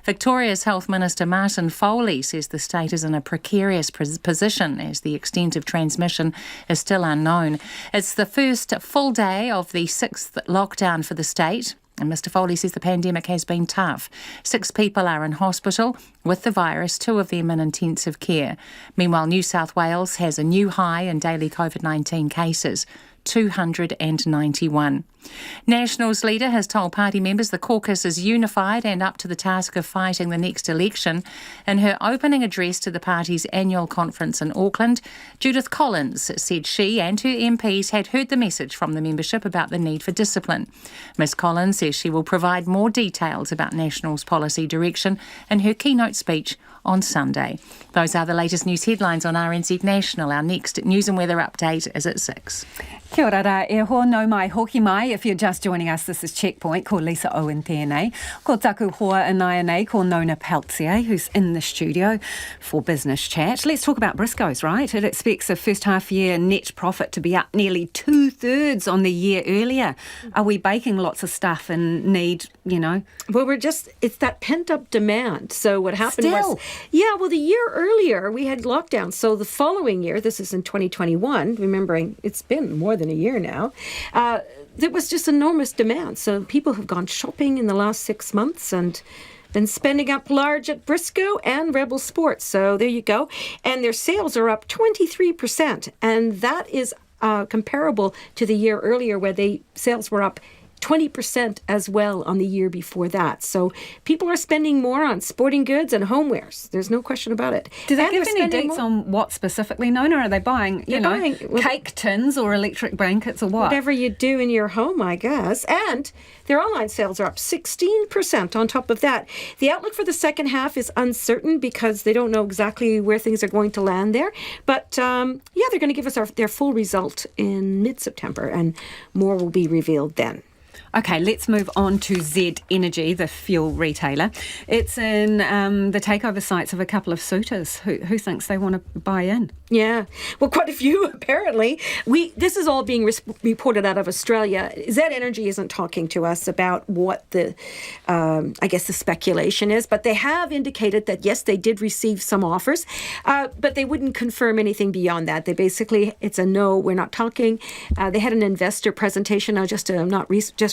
Victoria's Health Minister Martin Foley says the state is in a precarious position as the extent of transmission is still unknown. It's the first full day of the 6th lockdown for the state. And Mr Foley says the pandemic has been tough. 6 people are in hospital with the virus, 2 of them in intensive care. Meanwhile, New South Wales has a new high in daily COVID-19 cases, 291. Nationals leader has told party members the caucus is unified and up to the task of fighting the next election. In her opening address to the party's annual conference in Auckland, Judith Collins said she and her MPs had heard the message from the membership about the need for discipline. Ms Collins says she will provide more details about Nationals' policy direction in her keynote speech on Sunday. Those are the latest news headlines on RNZ National. Our next news and weather update is at 6. Kia ora rā, e ho no mai hoki mai. If you're just joining us, this is Checkpoint. Ko Lisa Owen tēnei. Ko taku hoa anai nei, ko Nona Peltier, who's in the studio for Business Chat. Let's talk about Briscoe's, right? It expects a first half year net profit to be up nearly 2/3 on the year earlier. Are we baking lots of stuff and need, Well, it's that pent up demand. So what happened was, the year earlier we had lockdowns. So the following year, this is in 2021, remembering it's been more than a year now, there was just enormous demand. So people have gone shopping in the last 6 months and been spending up large at Briscoe and Rebel Sports. So there you go. And their sales are up 23%. And that is comparable to the year earlier where sales were up 20% as well on the year before that. So people are spending more on sporting goods and homewares. There's no question about it. Do they And give they're any spending dates more. on what specifically, Nona? Are they buying, cake tins or electric blankets or what? Whatever you do in your home, I guess. And their online sales are up 16% on top of that. The outlook for the second half is uncertain because they don't know exactly where things are going to land there. But they're going to give us their full result in mid-September, and more will be revealed then. Okay, let's move on to Z Energy, the fuel retailer. It's in the takeover sites of a couple of suitors. Who thinks they want to buy in? Yeah, well, quite a few apparently. This is all being reported out of Australia. Z Energy isn't talking to us about what the speculation is, but they have indicated that yes, they did receive some offers, but they wouldn't confirm anything beyond that. They basically, it's a no, we're not talking. They had an investor presentation just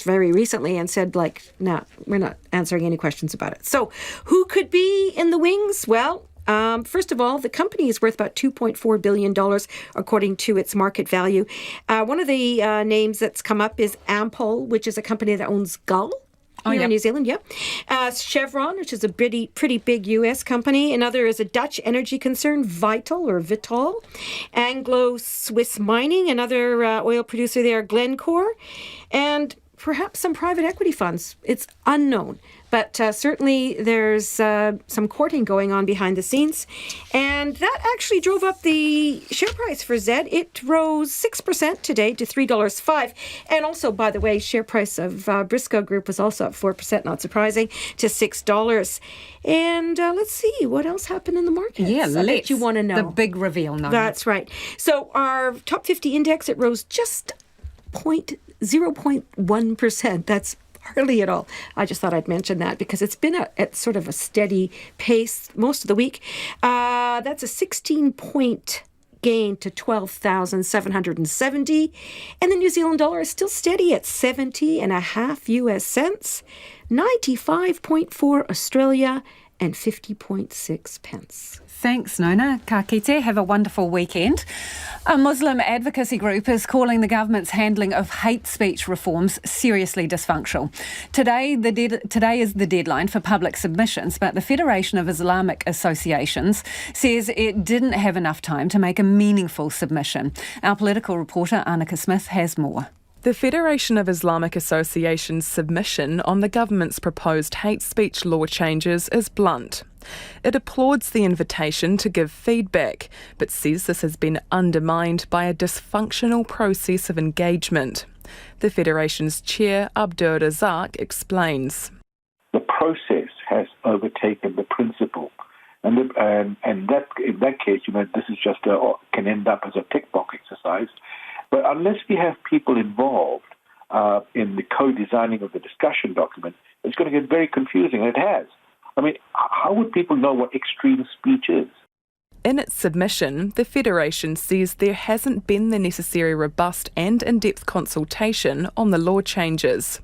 very recently and said no, we're not answering any questions about it. So who could be in the wings? Well, first of all, the company is worth about $2.4 billion, according to its market value. One of the names that's come up is Ampol, which is a company that owns Gull. Here in New Zealand, Chevron, which is a pretty big U.S. company. Another is a Dutch energy concern, Vitol. Anglo-Swiss Mining, another oil producer there, Glencore. And perhaps some private equity funds. It's unknown. But certainly there's some courting going on behind the scenes. And that actually drove up the share price for Z. It rose 6% today to $3.05. And also, by the way, share price of Briscoe Group was also up 4%, not surprising, to $6. And let's see, what else happened in the market? Yeah, I bet you want to know. The big reveal, no. That's right. So our top 50 index, it rose just 0.1%. That's hardly at all. I just thought I'd mention that because it's been at sort of a steady pace most of the week. That's a 16-point gain to 12,770. And the New Zealand dollar is still steady at 70.5 US cents, 95.4 Australia, and 50.6 pence. Thanks, Nona. Ka kite. Have a wonderful weekend. A Muslim advocacy group is calling the government's handling of hate speech reforms seriously dysfunctional. Today is the deadline for public submissions, but the Federation of Islamic Associations says it didn't have enough time to make a meaningful submission. Our political reporter, Annika Smith, has more. The Federation of Islamic Associations' submission on the government's proposed hate speech law changes is blunt. It applauds the invitation to give feedback, but says this has been undermined by a dysfunctional process of engagement. The Federation's chair, Abdur Razak, explains. The process has overtaken the principle. And that in that case, this is just can end up as a tick box exercise. But unless we have people involved in the co-designing of the discussion document, it's going to get very confusing, and it has. I mean, how would people know what extreme speech is? In its submission, the Federation says there hasn't been the necessary robust and in-depth consultation on the law changes.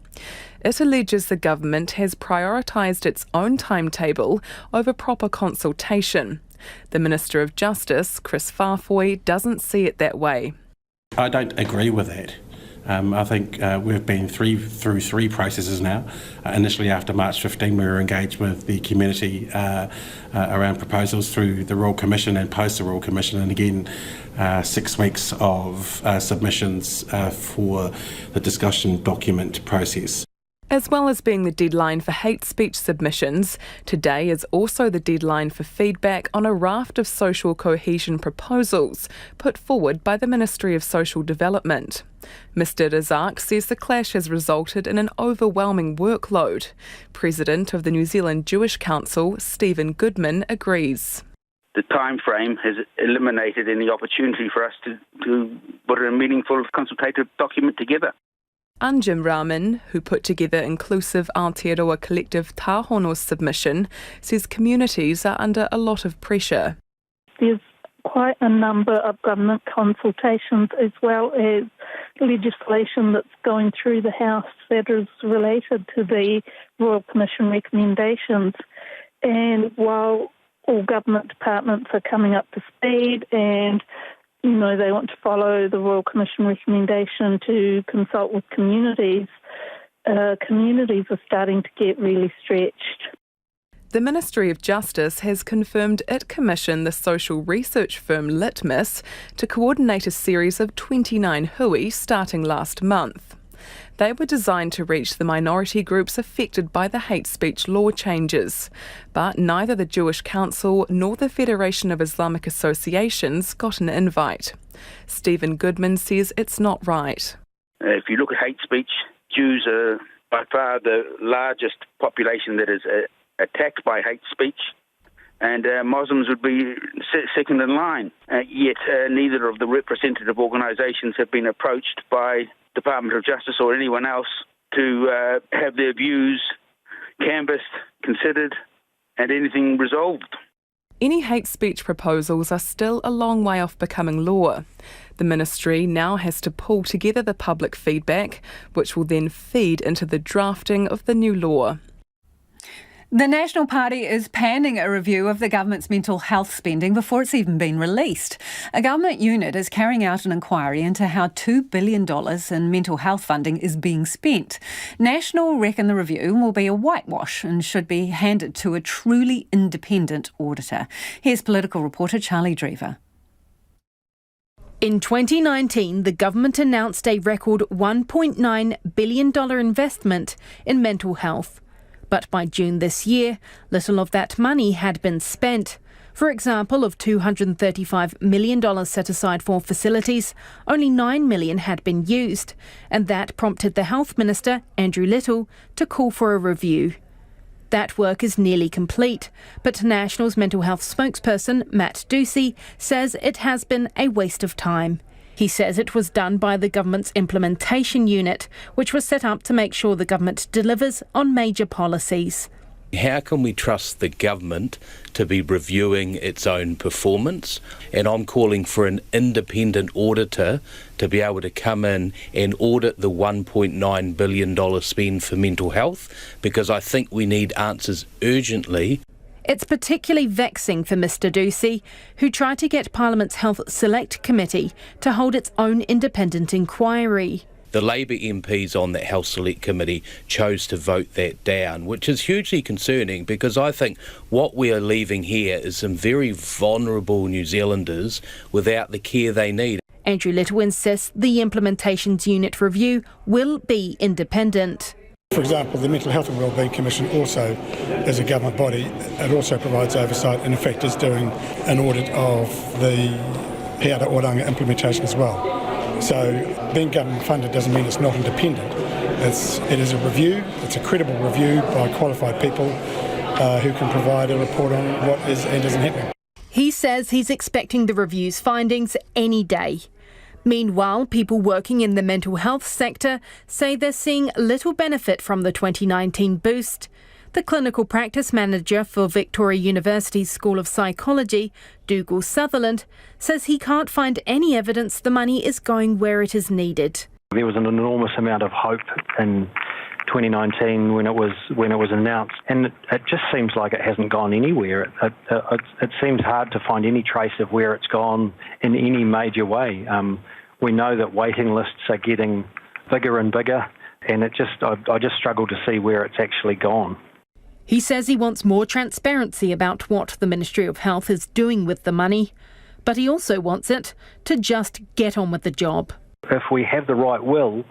It alleges the government has prioritised its own timetable over proper consultation. The Minister of Justice, Chris Farfoy, doesn't see it that way. I don't agree with that. I think we've been through three processes now. Initially, after March 15, we were engaged with the community around proposals through the Royal Commission and post the Royal Commission, and again 6 weeks of submissions for the discussion document process. As well as being the deadline for hate speech submissions, today is also the deadline for feedback on a raft of social cohesion proposals put forward by the Ministry of Social Development. Mr Razak says the clash has resulted in an overwhelming workload. President of the New Zealand Jewish Council, Stephen Goodman, agrees. The time frame has eliminated any opportunity for us to put a meaningful consultative document together. Anjum Rahman, who put together inclusive Aotearoa Collective Tāhono's submission, says communities are under a lot of pressure. There's quite a number of government consultations as well as legislation that's going through the House that is related to the Royal Commission recommendations. And while all government departments are coming up to speed and they want to follow the Royal Commission recommendation to consult with communities, communities are starting to get really stretched. The Ministry of Justice has confirmed it commissioned the social research firm Litmus to coordinate a series of 29 hui starting last month. They were designed to reach the minority groups affected by the hate speech law changes, but neither the Jewish Council nor the Federation of Islamic Associations got an invite. Stephen Goodman says it's not right. If you look at hate speech, Jews are by far the largest population that is attacked by hate speech, and Muslims would be second in line. Yet neither of the representative organisations have been approached by Department of Justice or anyone else to have their views canvassed, considered, and anything resolved. Any hate speech proposals are still a long way off becoming law. The ministry now has to pull together the public feedback, which will then feed into the drafting of the new law. The National Party is panning a review of the government's mental health spending before it's even been released. A government unit is carrying out an inquiry into how $2 billion in mental health funding is being spent. National reckon the review will be a whitewash and should be handed to a truly independent auditor. Here's political reporter Charlie Drever. In 2019, the government announced a record $1.9 billion investment in mental health. But by June this year, little of that money had been spent. For example, of $235 million set aside for facilities, only $9 million had been used, and that prompted the Health Minister, Andrew Little, to call for a review. That work is nearly complete, but National's mental health spokesperson, Matt Ducey, says it has been a waste of time. He says it was done by the government's implementation unit, which was set up to make sure the government delivers on major policies. How can we trust the government to be reviewing its own performance? And I'm calling for an independent auditor to be able to come in and audit the $1.9 billion spend for mental health, because I think we need answers urgently. It's particularly vexing for Mr Ducey, who tried to get Parliament's Health Select Committee to hold its own independent inquiry. The Labour MPs on that Health Select Committee chose to vote that down, which is hugely concerning, because I think what we are leaving here is some very vulnerable New Zealanders without the care they need. Andrew Little insists the Implementations Unit review will be independent. For example, the Mental Health and Wellbeing Commission also, as a government body, it also provides oversight and in fact is doing an audit of the Hiara Oranga implementation as well. So being government funded doesn't mean it's not independent. It is a review, it's a credible review by qualified people who can provide a report on what is and isn't happening. He says he's expecting the review's findings any day. Meanwhile, people working in the mental health sector say they're seeing little benefit from the 2019 boost. The clinical practice manager for Victoria University's School of Psychology, Dougal Sutherland, says he can't find any evidence the money is going where it is needed. There was an enormous amount of hope in 2019 when it was announced, and it just seems like it hasn't gone anywhere. It seems hard to find any trace of where it's gone in any major way. We know that waiting lists are getting bigger and bigger, and I just struggle to see where it's actually gone. He says he wants more transparency about what the Ministry of Health is doing with the money, but he also wants it to just get on with the job. If we have the right will,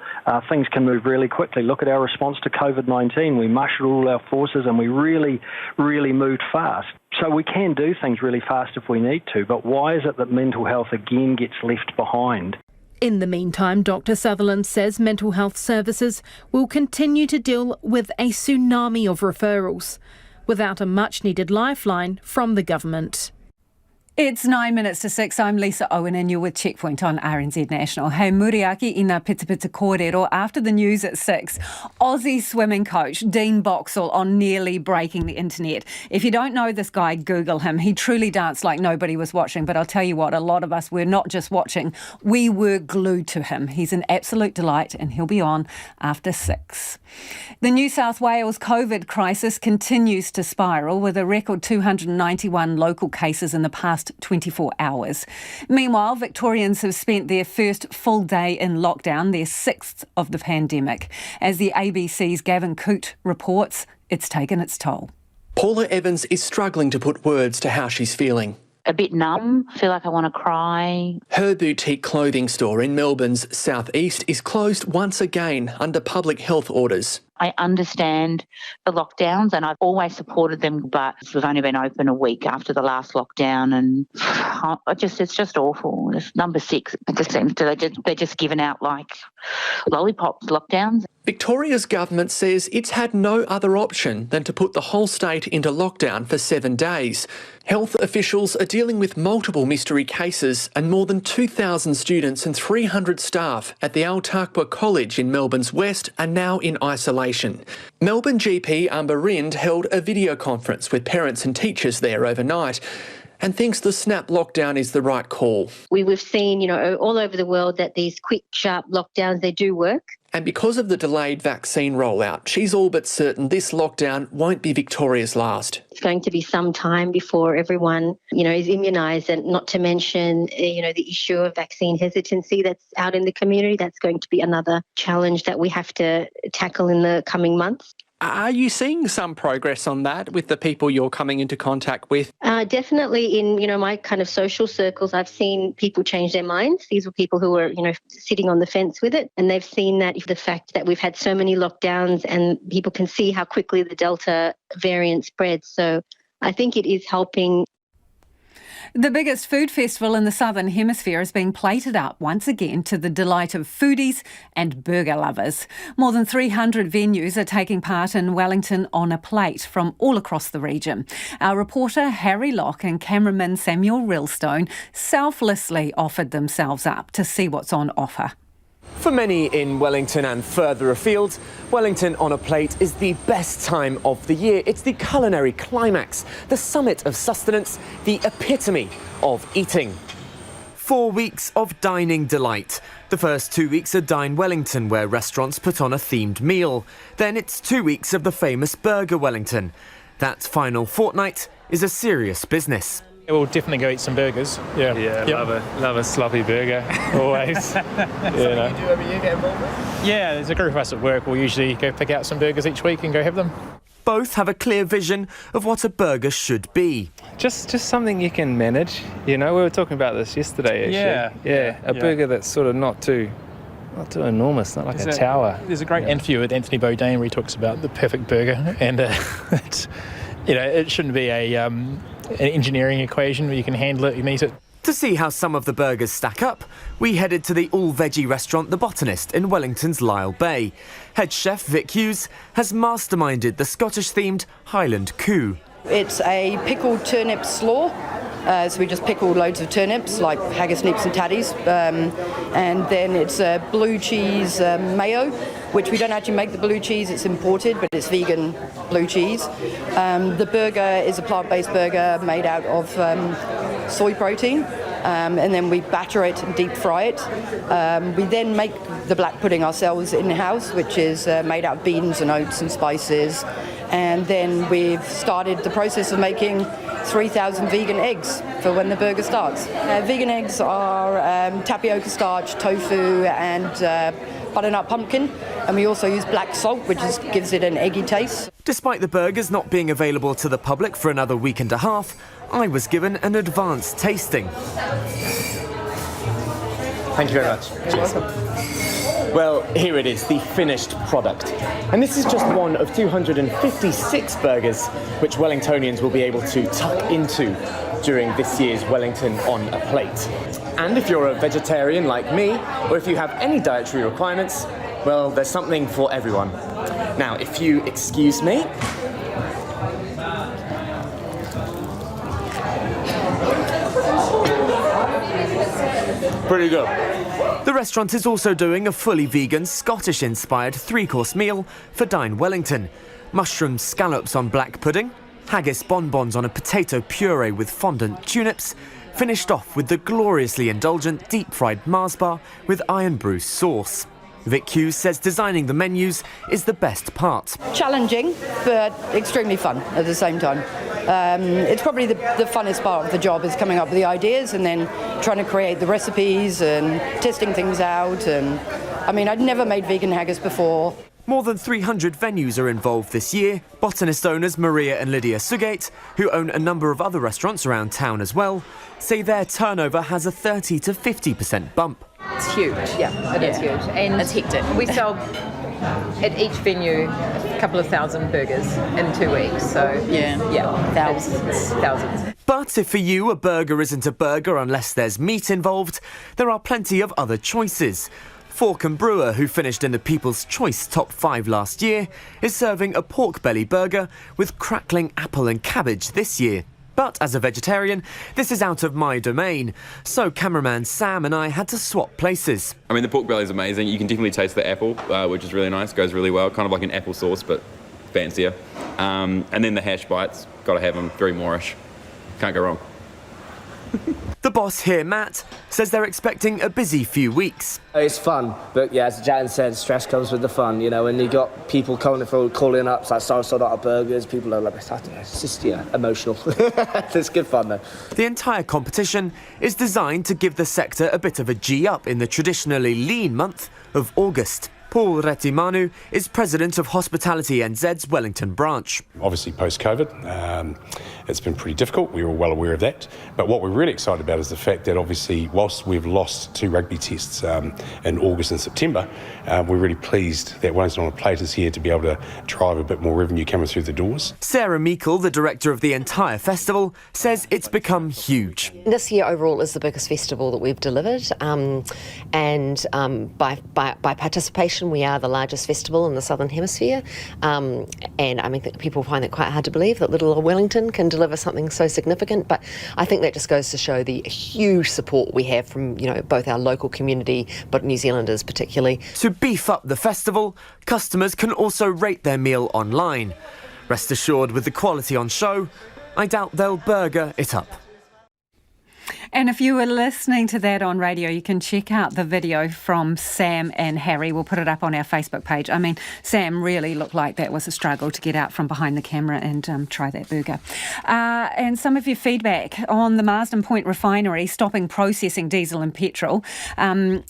things can move really quickly. Look at our response to COVID-19. We marshaled all our forces and we really, really moved fast. So we can do things really fast if we need to, but why is it that mental health again gets left behind? In the meantime, Dr Sutherland says mental health services will continue to deal with a tsunami of referrals without a much-needed lifeline from the government. It's 9 minutes to 6. I'm Lisa Owen and you're with Checkpoint on RNZ National. Hei muriaki i ngā pita pita kōrero. After the news at 6, Aussie swimming coach Dean Boxall on nearly breaking the internet. If you don't know this guy, Google him. He truly danced like nobody was watching, but I'll tell you what, a lot of us were not just watching, we were glued to him. He's an absolute delight and he'll be on after 6. The New South Wales COVID crisis continues to spiral with a record 291 local cases in the past last 24 hours. Meanwhile, Victorians have spent their first full day in lockdown, their sixth of the pandemic. As the ABC's Gavin Coote reports, it's taken its toll. Paula Evans is struggling to put words to how she's feeling. A bit numb, feel like I want to cry. Her boutique clothing store in Melbourne's southeast is closed once again under public health orders. I understand the lockdowns and I've always supported them, but we've only been open a week after the last lockdown and it's just awful. It's number 6. It just seems they're just giving out like lollipops lockdowns. Victoria's government says it's had no other option than to put the whole state into lockdown for 7 days. Health officials are dealing with multiple mystery cases and more than 2,000 students and 300 staff at the Al Taqwa College in Melbourne's west are now in isolation. Melbourne GP Amber Rind held a video conference with parents and teachers there overnight and thinks the snap lockdown is the right call. We've seen, all over the world that these quick, sharp lockdowns, they do work. And because of the delayed vaccine rollout, she's all but certain this lockdown won't be Victoria's last. It's going to be some time before everyone, is immunised, and not to mention, the issue of vaccine hesitancy that's out in the community. That's going to be another challenge that we have to tackle in the coming months. Are you seeing some progress on that with the people you're coming into contact with? Definitely in, my kind of social circles, I've seen people change their minds. These were people who were, sitting on the fence with it. And they've seen that the fact that we've had so many lockdowns and people can see how quickly the Delta variant spreads. So I think it is helping. The biggest food festival in the Southern Hemisphere is being plated up once again to the delight of foodies and burger lovers. More than 300 venues are taking part in Wellington On A Plate from all across the region. Our reporter Harry Locke and cameraman Samuel Rillstone selflessly offered themselves up to see what's on offer. For many in Wellington and further afield, Wellington On A Plate is the best time of the year. It's the culinary climax, the summit of sustenance, the epitome of eating. 4 weeks of dining delight. The first 2 weeks are Dine Wellington, where restaurants put on a themed meal. Then it's 2 weeks of the famous Burger Wellington. That final fortnight is a serious business. We'll definitely go eat some burgers. Yeah, yep. love a sloppy burger, always. Something you do every year, get involved with? Yeah, there's a group of us at work. We'll usually go pick out some burgers each week and go have them. Both have a clear vision of what a burger should be. Just something you can manage. We were talking about this yesterday, actually. Yeah. A burger that's sort of not too enormous, not like a tower. There's a great interview with Anthony Bourdain where he talks about the perfect burger, and it shouldn't be an engineering equation where you can handle it, you can eat it. To see how some of the burgers stack up, we headed to the all-veggie restaurant The Botanist in Wellington's Lyle Bay. Head chef Vic Hughes has masterminded the Scottish-themed Highland Coup. It's a pickled turnip slaw. So we just pickle loads of turnips, like haggis, nips and tatties. And then it's blue cheese mayo, which we don't actually make the blue cheese, it's imported, but it's vegan blue cheese. The burger is a plant-based burger made out of soy protein. And then we batter it and deep fry it. We then make the black pudding ourselves in-house, which is made out of beans and oats and spices. And then we've started the process of making 3,000 vegan eggs for when the burger starts. Vegan eggs are tapioca starch, tofu and butternut pumpkin, and we also use black salt, which gives it an eggy taste. Despite the burgers not being available to the public for another week and a half, I was given an advanced tasting. Thank you very much. Cheers. Well, here it is, the finished product. And this is just one of 256 burgers which Wellingtonians will be able to tuck into during this year's Wellington On A Plate. And if you're a vegetarian like me, or if you have any dietary requirements, well, there's something for everyone. Now, if you excuse me. Pretty good. The restaurant is also doing a fully vegan, Scottish-inspired three-course meal for Dine Wellington. Mushroom scallops on black pudding, haggis bonbons on a potato puree with fondant turnips, finished off with the gloriously indulgent deep-fried Mars bar with iron brew sauce. Vic Hughes says designing the menus is the best part. Challenging, but extremely fun at the same time. It's probably the funnest part of the job is coming up with the ideas and then trying to create the recipes and testing things out. And I mean, I'd never made vegan haggis before. More than 300 venues are involved this year. Botanist owners Maria and Lydia Sugate, who own a number of other restaurants around town as well, say their turnover has a 30 to 50% bump. It's huge. Yeah, it is huge. And it's hectic. We sell at each venue a couple of thousand burgers in 2 weeks. So thousands. But if for you a burger isn't a burger unless there's meat involved, there are plenty of other choices. Fork and Brewer, who finished in the People's Choice Top 5 last year, is serving a pork belly burger with crackling apple and cabbage this year. But as a vegetarian, this is out of my domain, so cameraman Sam and I had to swap places. I mean, the pork belly is amazing. You can definitely taste the apple, which is really nice, goes really well, kind of like an apple sauce, but fancier. And then the hash bites, gotta have them, very Moorish. Can't go wrong. The boss here, Matt, says they're expecting a busy few weeks. It's fun, but yeah, as Jan said, stress comes with the fun, you know, and you got people calling up, like, sold out of burgers, people are like, I don't know, it's just, emotional. It's good fun, though. The entire competition is designed to give the sector a bit of a G-up in the traditionally lean month of August. Paul Retimanu is president of Hospitality NZ's Wellington branch. Obviously, post-COVID, it's been pretty difficult. We're all well aware of that. But what we're really excited about is the fact that obviously, whilst we've lost 2 rugby tests in August and September, we're really pleased that Wellington On A Plate is here to be able to drive a bit more revenue coming through the doors. Sarah Meikle, the director of the entire festival, says it's become huge. This year overall is the biggest festival that we've delivered, and by participation we are the largest festival in the Southern Hemisphere, and I mean people find it quite hard to believe that little old Wellington can deliver something so significant, but I think that just goes to show the huge support we have from both our local community but New Zealanders particularly. To beef up the festival, customers can also rate their meal online. Rest assured, with the quality on show, I doubt they'll burger it up. And if you were listening to that on radio, you can check out the video from Sam and Harry. We'll put it up on our Facebook page. I mean, Sam really looked like that was a struggle to get out from behind the camera and try that burger. And some of your feedback on the Marsden Point refinery stopping processing diesel and petrol.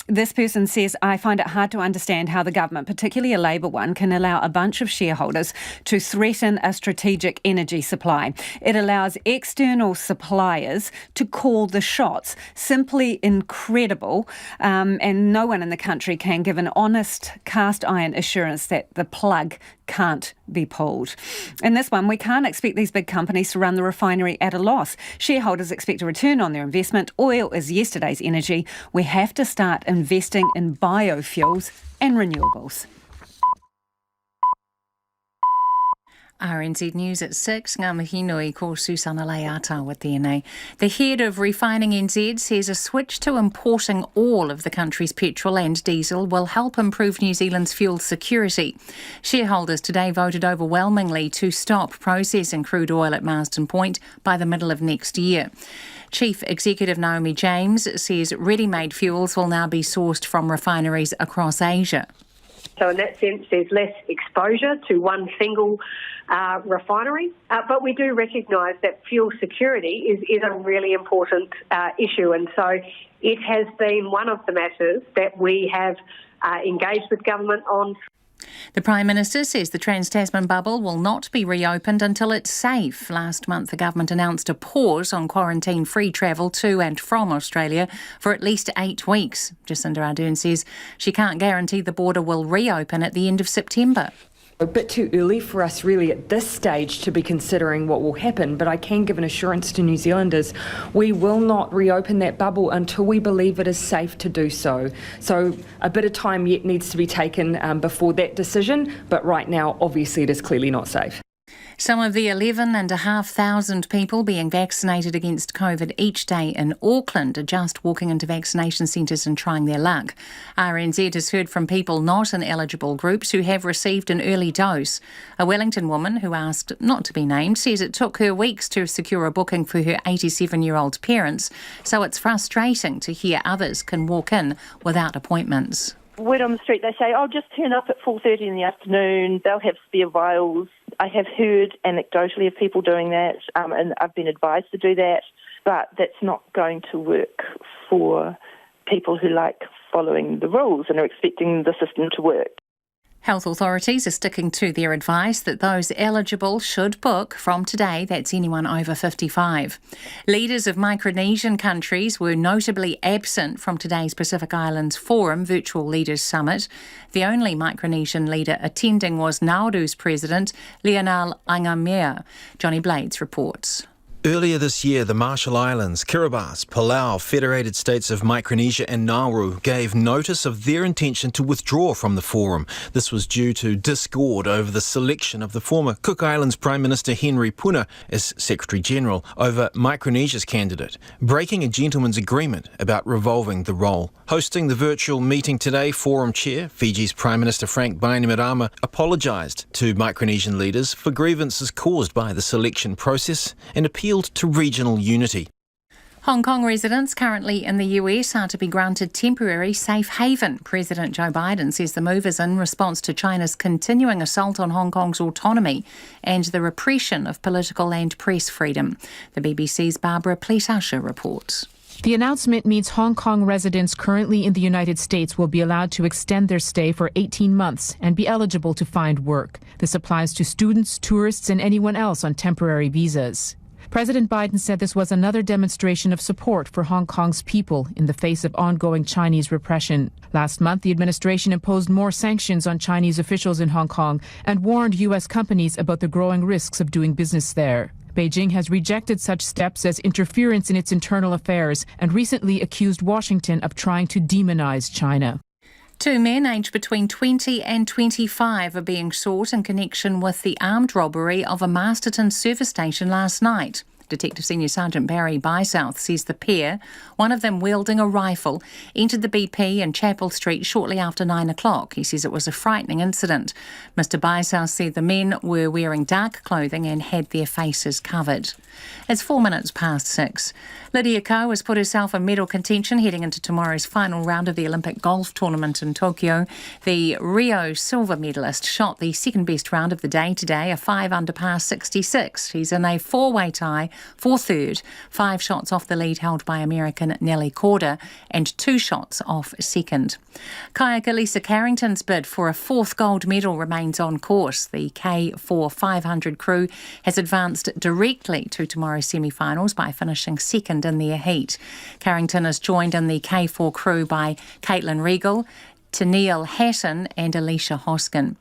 This person says, I find it hard to understand how the government, particularly a Labour one, can allow a bunch of shareholders to threaten a strategic energy supply. It allows external suppliers to call the shots. Simply incredible, and no one in the country can give an honest cast iron assurance that the plug can't be pulled. In this one, we can't expect these big companies to run the refinery at a loss. Shareholders expect a return on their investment. Oil is yesterday's energy. We have to start investing in biofuels and renewables. RNZ News at 6. Ngā mihi nui ko Susana Leata with DNA. The head of Refining NZ says a switch to importing all of the country's petrol and diesel will help improve New Zealand's fuel security. Shareholders today voted overwhelmingly to stop processing crude oil at Marsden Point by the middle of next year. Chief Executive Naomi James says ready-made fuels will now be sourced from refineries across Asia. So in that sense, there's less exposure to one single refinery. But we do recognise that fuel security is a really important issue. And so it has been one of the matters that we have engaged with government on. The Prime Minister says the Trans-Tasman bubble will not be reopened until it's safe. Last month, the government announced a pause on quarantine-free travel to and from Australia for at least 8 weeks. Jacinda Ardern says she can't guarantee the border will reopen at the end of September. A bit too early for us really at this stage to be considering what will happen, but I can give an assurance to New Zealanders we will not reopen that bubble until we believe it is safe to do so. So a bit of time yet needs to be taken before that decision, but right now obviously it is clearly not safe. Some of the 11,500 people being vaccinated against COVID each day in Auckland are just walking into vaccination centres and trying their luck. RNZ has heard from people not in eligible groups who have received an early dose. A Wellington woman who asked not to be named says it took her weeks to secure a booking for her 87-year-old parents, so it's frustrating to hear others can walk in without appointments. word on the street, they say, oh, just turn up at 4:30 in the afternoon, they'll have spare vials. I have heard anecdotally of people doing that, and I've been advised to do that, but that's not going to work for people who like following the rules and are expecting the system to work. Health authorities are sticking to their advice that those eligible should book from today. That's anyone over 55. Leaders of Micronesian countries were notably absent from today's Pacific Islands Forum Virtual Leaders Summit. The only Micronesian leader attending was Nauru's president, Lionel Angamea. Johnny Blades reports. Earlier this year, the Marshall Islands, Kiribati, Palau, Federated States of Micronesia and Nauru gave notice of their intention to withdraw from the forum. This was due to discord over the selection of the former Cook Islands Prime Minister Henry Puna as Secretary-General over Micronesia's candidate, breaking a gentleman's agreement about revolving the role. Hosting the virtual meeting today, Forum Chair, Fiji's Prime Minister Frank Bainimarama, apologised to Micronesian leaders for grievances caused by the selection process and appealed to regional unity. Hong Kong residents currently in the US are to be granted temporary safe haven. President Joe Biden says the move is in response to China's continuing assault on Hong Kong's autonomy and the repression of political and press freedom. The BBC's Barbara Pletasher reports. The announcement means Hong Kong residents currently in the United States will be allowed to extend their stay for 18 months and be eligible to find work. This applies to students, tourists, and anyone else on temporary visas. President Biden said this was another demonstration of support for Hong Kong's people in the face of ongoing Chinese repression. Last month, the administration imposed more sanctions on Chinese officials in Hong Kong and warned U.S. companies about the growing risks of doing business there. Beijing has rejected such steps as interference in its internal affairs and recently accused Washington of trying to demonize China. Two men aged between 20 and 25 are being sought in connection with the armed robbery of a Marsden service station last night. Detective Senior Sergeant Barry Bysouth says the pair, one of them wielding a rifle, entered the BP in Chapel Street shortly after 9 o'clock. He says it was a frightening incident. Mr Bysouth said the men were wearing dark clothing and had their faces covered. It's 4 minutes past 6. Lydia Ko has put herself in medal contention heading into tomorrow's final round of the Olympic golf tournament in Tokyo. The Rio silver medalist shot the second best round of the day today, a 5 under par 66. She's in a four-way tie for third, 5 shots off the lead held by American Nelly Korda and 2 shots off second. Kayaker Lisa Carrington's bid for a 4th gold medal remains on course. The K4 500 crew has advanced directly to tomorrow's semi-finals by finishing second in their heat. Carrington is joined in the K4 crew by Caitlin Regal, Tennille Hatton and Alicia Hoskin.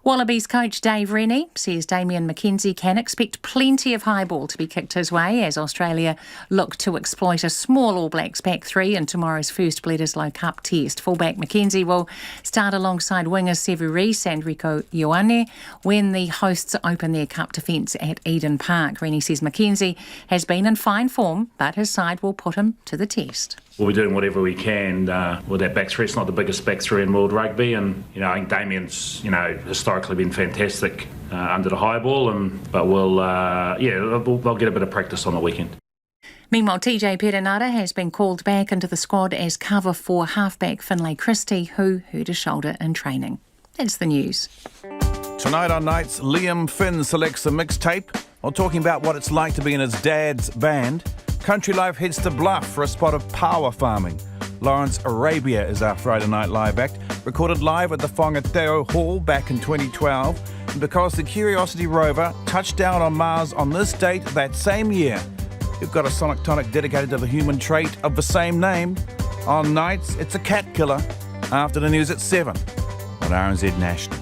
Wallabies coach Dave Rennie says Damien McKenzie can expect plenty of high ball to be kicked his way as Australia look to exploit a small All Blacks back three in tomorrow's first Bledisloe Cup test. Fullback McKenzie will start alongside wingers Sevu Reece and Rico Ioane when the hosts open their cup defence at Eden Park. Rennie says McKenzie has been in fine form, but his side will put him to the test. We'll be doing whatever we can with that back three. It's not the biggest back three in world rugby, and I think Damien's historically been fantastic under the high ball, but they'll get a bit of practice on the weekend. Meanwhile, TJ Perenara has been called back into the squad as cover for halfback Finlay Christie, who hurt a shoulder in training. That's the news. Tonight on Nights, Liam Finn selects a mixtape while talking about what it's like to be in his dad's band. Country Life heads to Bluff for a spot of power farming. Lawrence Arabia is our Friday Night Live act, recorded live at the Whangateo Hall back in 2012. And because the Curiosity rover touched down on Mars on this date that same year, we've got a Sonic Tonic dedicated to the human trait of the same name. On Nights, it's a cat killer. After the news at 7 on RNZ National.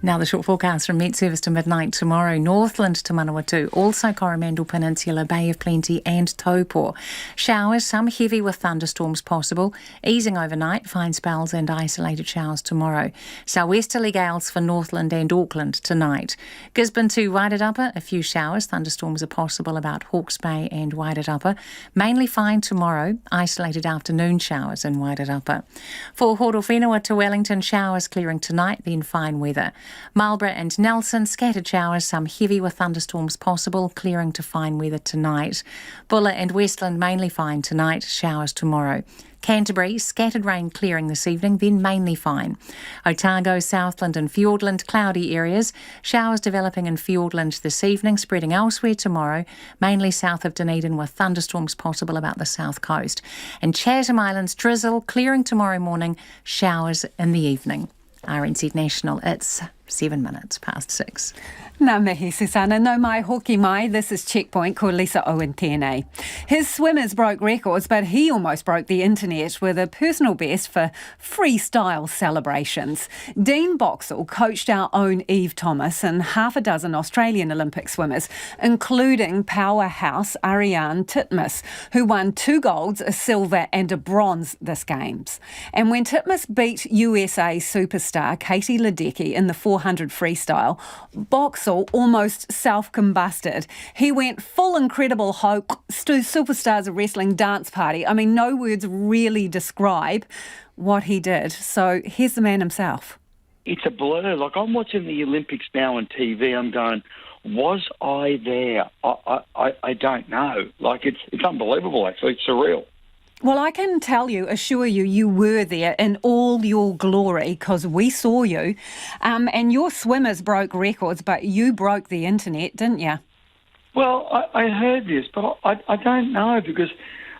Now the short forecast from Met Service to midnight tomorrow. Northland to Manawatu, also Coromandel Peninsula, Bay of Plenty and Taupo. Showers, some heavy with thunderstorms possible. Easing overnight, fine spells and isolated showers tomorrow. Southwesterly gales for Northland and Auckland tonight. Gisborne to Wairarapa, a few showers. Thunderstorms are possible about Hawke's Bay and Wairarapa. Mainly fine tomorrow. Isolated afternoon showers in Wairarapa. For Horowhenua to Wellington, showers clearing tonight, then fine weather. Marlborough and Nelson, scattered showers, some heavy with thunderstorms possible, clearing to fine weather tonight. Bulla and Westland, mainly fine tonight, showers tomorrow. Canterbury, scattered rain clearing this evening, then mainly fine. Otago, Southland and Fiordland, cloudy areas. Showers developing in Fiordland this evening, spreading elsewhere tomorrow, mainly south of Dunedin with thunderstorms possible about the south coast. And Chatham Islands, drizzle, clearing tomorrow morning, showers in the evening. RNZ National, it's 7 minutes past 6. Nā mihi, Susana. No mai hoki mai. This is Checkpoint, ko Lisa Owen tēnei. His swimmers broke records, but he almost broke the internet with a personal best for freestyle celebrations. Dean Boxall coached our own Eve Thomas and half a dozen Australian Olympic swimmers, including powerhouse Ariane Titmus, who won 2 golds, a silver and a bronze this Games. And when Titmus beat USA superstar Katie Ledecky in the 400 freestyle, Boxall almost self-combusted. He went full Incredible Hulk, Superstars of Wrestling dance party. I mean, no words really describe what he did. So here's the man himself. It's a blur. Like, I'm watching the Olympics now on TV. I'm going, was I there? I don't know. Like, it's unbelievable, actually. It's surreal. Well, I can assure you, you were there in all your glory because we saw you. And your swimmers broke records, but you broke the internet, didn't you? Well, I heard this, but I don't know because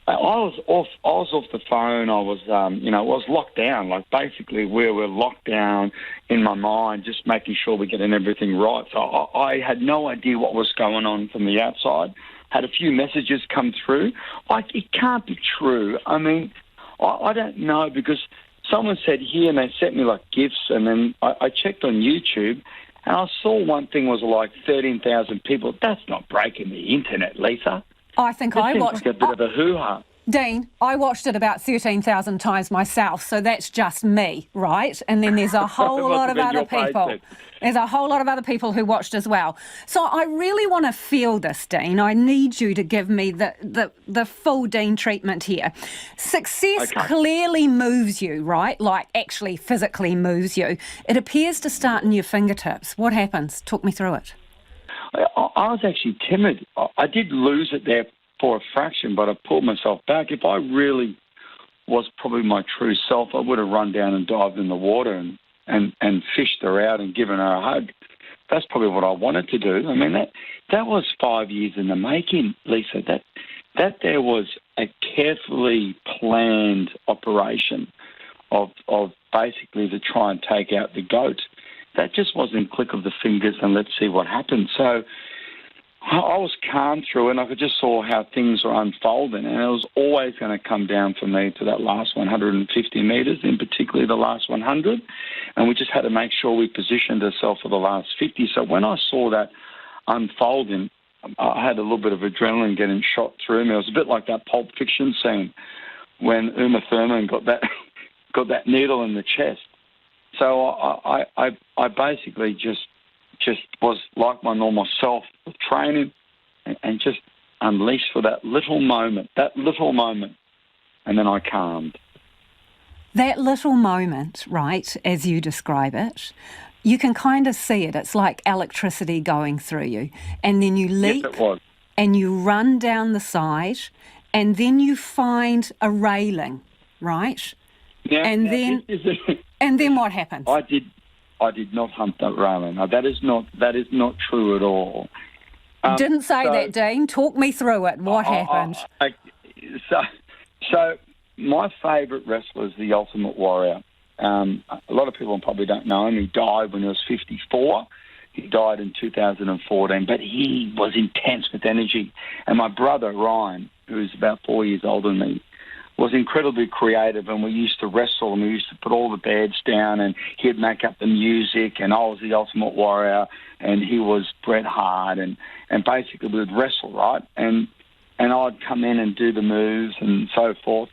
I was off the phone. I was, I was locked down. Like, basically, we were locked down in my mind, just making sure we're getting everything right. So I had no idea what was going on from the outside. Had a few messages come through. Like, it can't be true. I mean, I don't know because someone said here and they sent me like gifts, and then I checked on YouTube and I saw one thing was like 13,000 people. That's not breaking the internet, Lisa. I think I watched like a bit of a hoo-ha. Dean, I watched it about 13,000 times myself, so that's just me, right? And then there's a whole lot of other people. There's a whole lot of other people who watched as well. So I really want to feel this, Dean. I need you to give me the full Dean treatment here. Success clearly moves you, right? Like, actually physically moves you. It appears to start in your fingertips. What happens? Talk me through it. I was actually timid. I did lose it there for a fraction, but I pulled myself back. If I really was probably my true self, I would have run down and dived in the water and fished her out and given her a hug. That's probably what I wanted to do. I mean, that was 5 years in the making, Lisa. That there was a carefully planned operation of basically to try and take out the goat. That just wasn't click of the fingers and let's see what happens. So I was calm through it, and I just saw how things were unfolding, and it was always going to come down for me to that last 150 metres, in particular the last 100, and we just had to make sure we positioned ourselves for the last 50. So when I saw that unfolding, I had a little bit of adrenaline getting shot through me. It was a bit like that Pulp Fiction scene when Uma Thurman got that needle in the chest. So I basically just was like my normal self, with training and just unleashed for that little moment, and then I calmed. That little moment, right, as you describe it, you can kind of see it. It's like electricity going through you. And then you leap and you run down the side and then you find a railing, right? And then what happens? I did not hump that railing. No, that is not true at all. Didn't say that, Dean. Talk me through it. What happened? So my favourite wrestler is the Ultimate Warrior. A lot of people probably don't know him. He died when he was 54. He died in 2014, but he was intense with energy. And my brother, Ryan, who's about 4 years older than me, was incredibly creative, and we used to wrestle, and we used to put all the beds down, and he'd make up the music, and I was the Ultimate Warrior, and he was Bret Hart, and basically we would wrestle, right? And I'd come in and do the moves and so forth,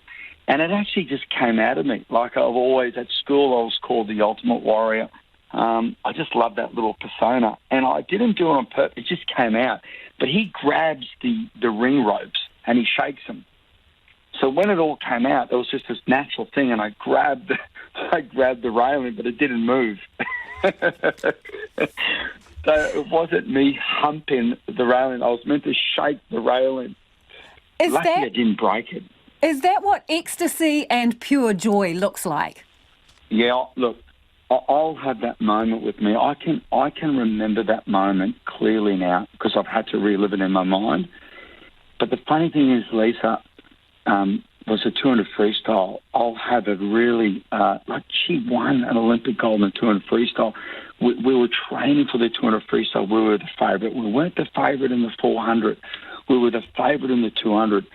and it actually just came out of me. Like, I've always, at school, I was called the Ultimate Warrior. I just loved that little persona, and I didn't do it on purpose, it just came out. But he grabs the ring ropes, and he shakes them. So when it all came out, there was just this natural thing, and I grabbed the railing, but it didn't move. So it wasn't me humping the railing. I was meant to shake the railing. Lucky I didn't break it. Is that what ecstasy and pure joy looks like? Yeah, look, I'll have that moment with me. I can remember that moment clearly now because I've had to relive it in my mind. But the funny thing is, Lisa, was a 200 freestyle. I'll have it really, she won an Olympic gold in 200 freestyle. We were training for the 200 freestyle. We were the favourite. We weren't the favourite in the 400. We were the favourite in the 200.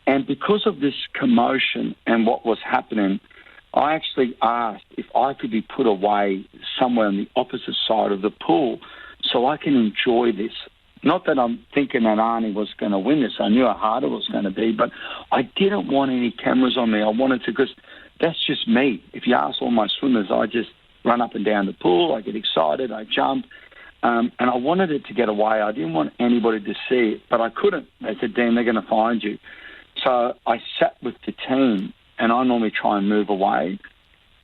And because of this commotion and what was happening, I actually asked if I could be put away somewhere on the opposite side of the pool so I can enjoy this. Not that I'm thinking that Arnie was going to win this. I knew how hard it was going to be, but I didn't want any cameras on me. I wanted to, because that's just me. If you ask all my swimmers, I just run up and down the pool. I get excited. I jump. And I wanted it to get away. I didn't want anybody to see it, but I couldn't. They said, Dan, they're going to find you. So I sat with the team, and I normally try and move away.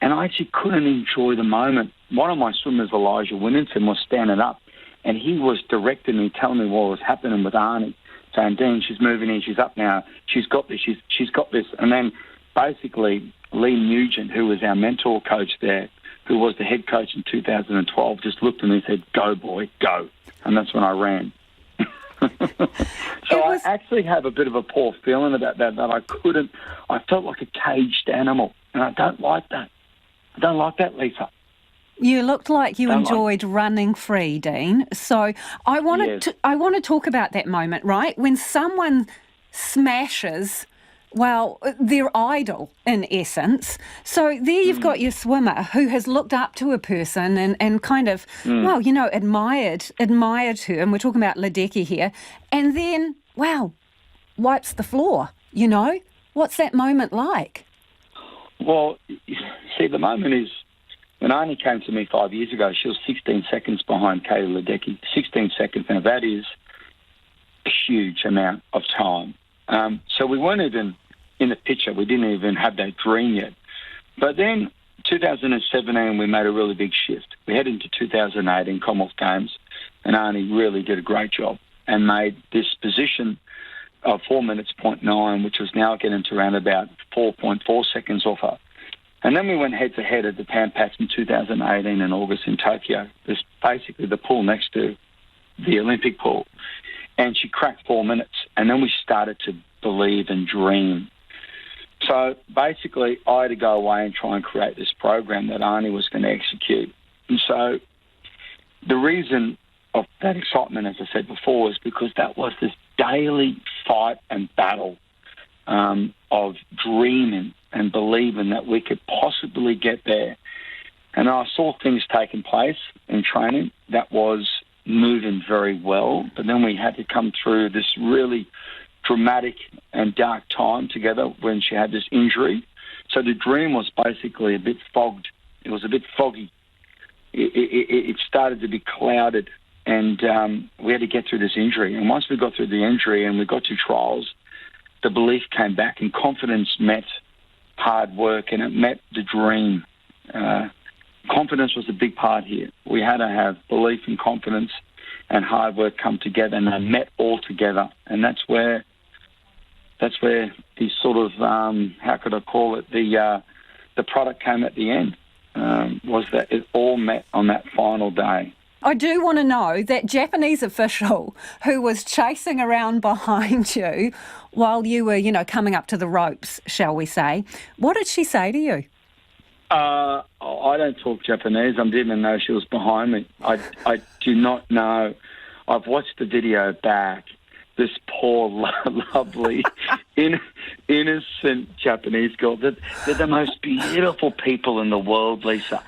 And I actually couldn't enjoy the moment. One of my swimmers, Elijah Winnington, was standing up, and he was directing me, telling me what was happening with Arnie, saying, Dean, she's moving in, she's up now, she's got this, she's got this. And then basically Lee Nugent, who was our mentor coach there, who was the head coach in 2012, just looked at me and said, go, boy, go. And that's when I ran. So I actually have a bit of a poor feeling about that I couldn't, I felt like a caged animal, and I don't like that. I don't like that, Lisa. You looked like you enjoyed running free, Dean. So I want to talk about that moment, right? When someone smashes, well, their idol, in essence. So there you've got your swimmer who has looked up to a person and kind of, well, you know, admired her, and we're talking about Ledecky here, and then, wow, wipes the floor, you know? What's that moment like? Well, see, the moment is, when Arnie came to me 5 years ago, she was 16 seconds behind Katie Ledecky. 16 seconds. Now, that is a huge amount of time. So we weren't even in the picture. We didn't even have that dream yet. But then 2017, we made a really big shift. We headed into 2018 Commonwealth Games, and Arnie really did a great job and made this position of 4 minutes, 0.9, which was now getting to around about 4.4 seconds off her. And then we went head-to-head at the Pan Pats in 2018 in August in Tokyo. There's basically the pool next to the Olympic pool. And she cracked 4 minutes. And then we started to believe and dream. So basically, I had to go away and try and create this program that Arnie was going to execute. And so the reason of that excitement, as I said before, is because that was this daily fight and battle of dreaming and believing that we could possibly get there. And I saw things taking place in training that was moving very well, but then we had to come through this really dramatic and dark time together when she had this injury. So the dream was basically a bit fogged. It was a bit foggy. It started to be clouded, and we had to get through this injury. And once we got through the injury and we got to trials, the belief came back, and confidence met hard work, and it met the dream. Confidence was a big part here. We had to have belief and confidence and hard work come together, and they met all together. And that's where the sort of, how could I call it, the product came at the end, was that it all met on that final day. I do want to know that Japanese official who was chasing around behind you while you were, you know, coming up to the ropes, shall we say. What did she say to you? I don't talk Japanese. I didn't even know she was behind me. I do not know. I've watched the video back. This poor, lovely, innocent Japanese girl. They're the most beautiful people in the world, Lisa.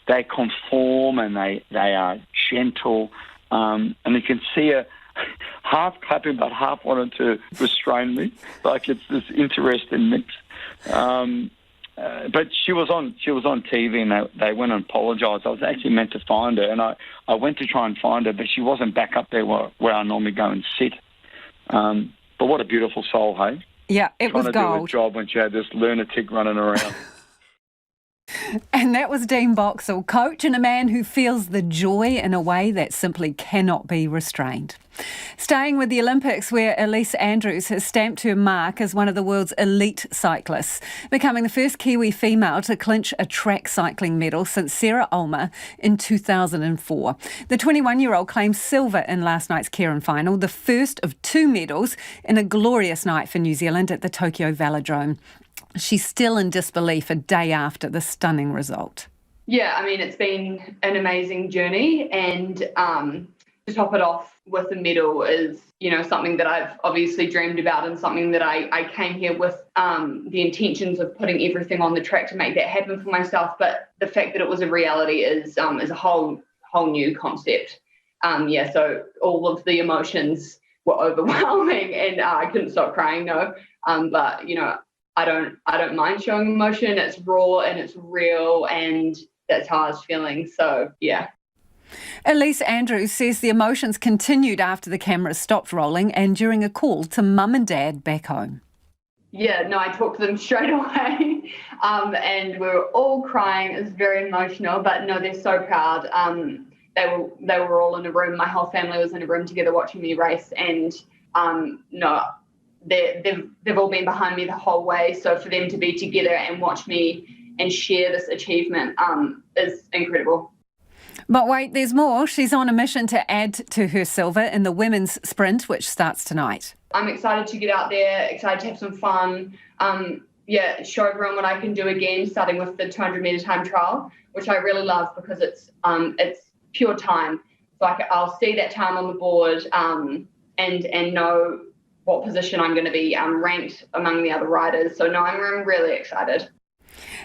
They conform and they are gentle. And you can see her half clapping but half wanting to restrain me. Like it's this interesting mix. But she was on TV, and they went and apologised. I was actually meant to find her, and I went to try and find her, but she wasn't back up there where I normally go and sit. But what a beautiful soul, hey? Yeah, it was gold. Trying to do a job when she had this lunatic running around. And that was Dean Boxall, coach and a man who feels the joy in a way that simply cannot be restrained. Staying with the Olympics, where Elise Andrews has stamped her mark as one of the world's elite cyclists, becoming the first Kiwi female to clinch a track cycling medal since Sarah Ulmer in 2004. The 21-year-old claimed silver in last night's Keirin final, the first of 2 medals in a glorious night for New Zealand at the Tokyo Velodrome. She's still in disbelief a day after the stunning result. Yeah, I mean, it's been an amazing journey, and to top it off with a medal is, something that I've obviously dreamed about, and something that I came here with the intentions of putting everything on the track to make that happen for myself. But the fact that it was a reality is a whole new concept. So all of the emotions were overwhelming, and I couldn't stop crying, no. But I don't mind showing emotion. It's raw and it's real, and that's how I was feeling. So yeah. Elise Andrews says the emotions continued after the cameras stopped rolling and during a call to mum and dad back home. Yeah, no, I talked to them straight away, and we were all crying. It was very emotional, but no, they're so proud. They were all in a room. My whole family was in a room together watching me race, and they've all been behind me the whole way. So for them to be together and watch me and share this achievement is incredible. But wait, there's more. She's on a mission to add to her silver in the women's sprint, which starts tonight. I'm excited to get out there, excited to have some fun. Show everyone what I can do again, starting with the 200-metre time trial, which I really love because it's pure time. So I'll see that time on the board and know what position I'm going to be ranked among the other riders. So no, I'm really excited.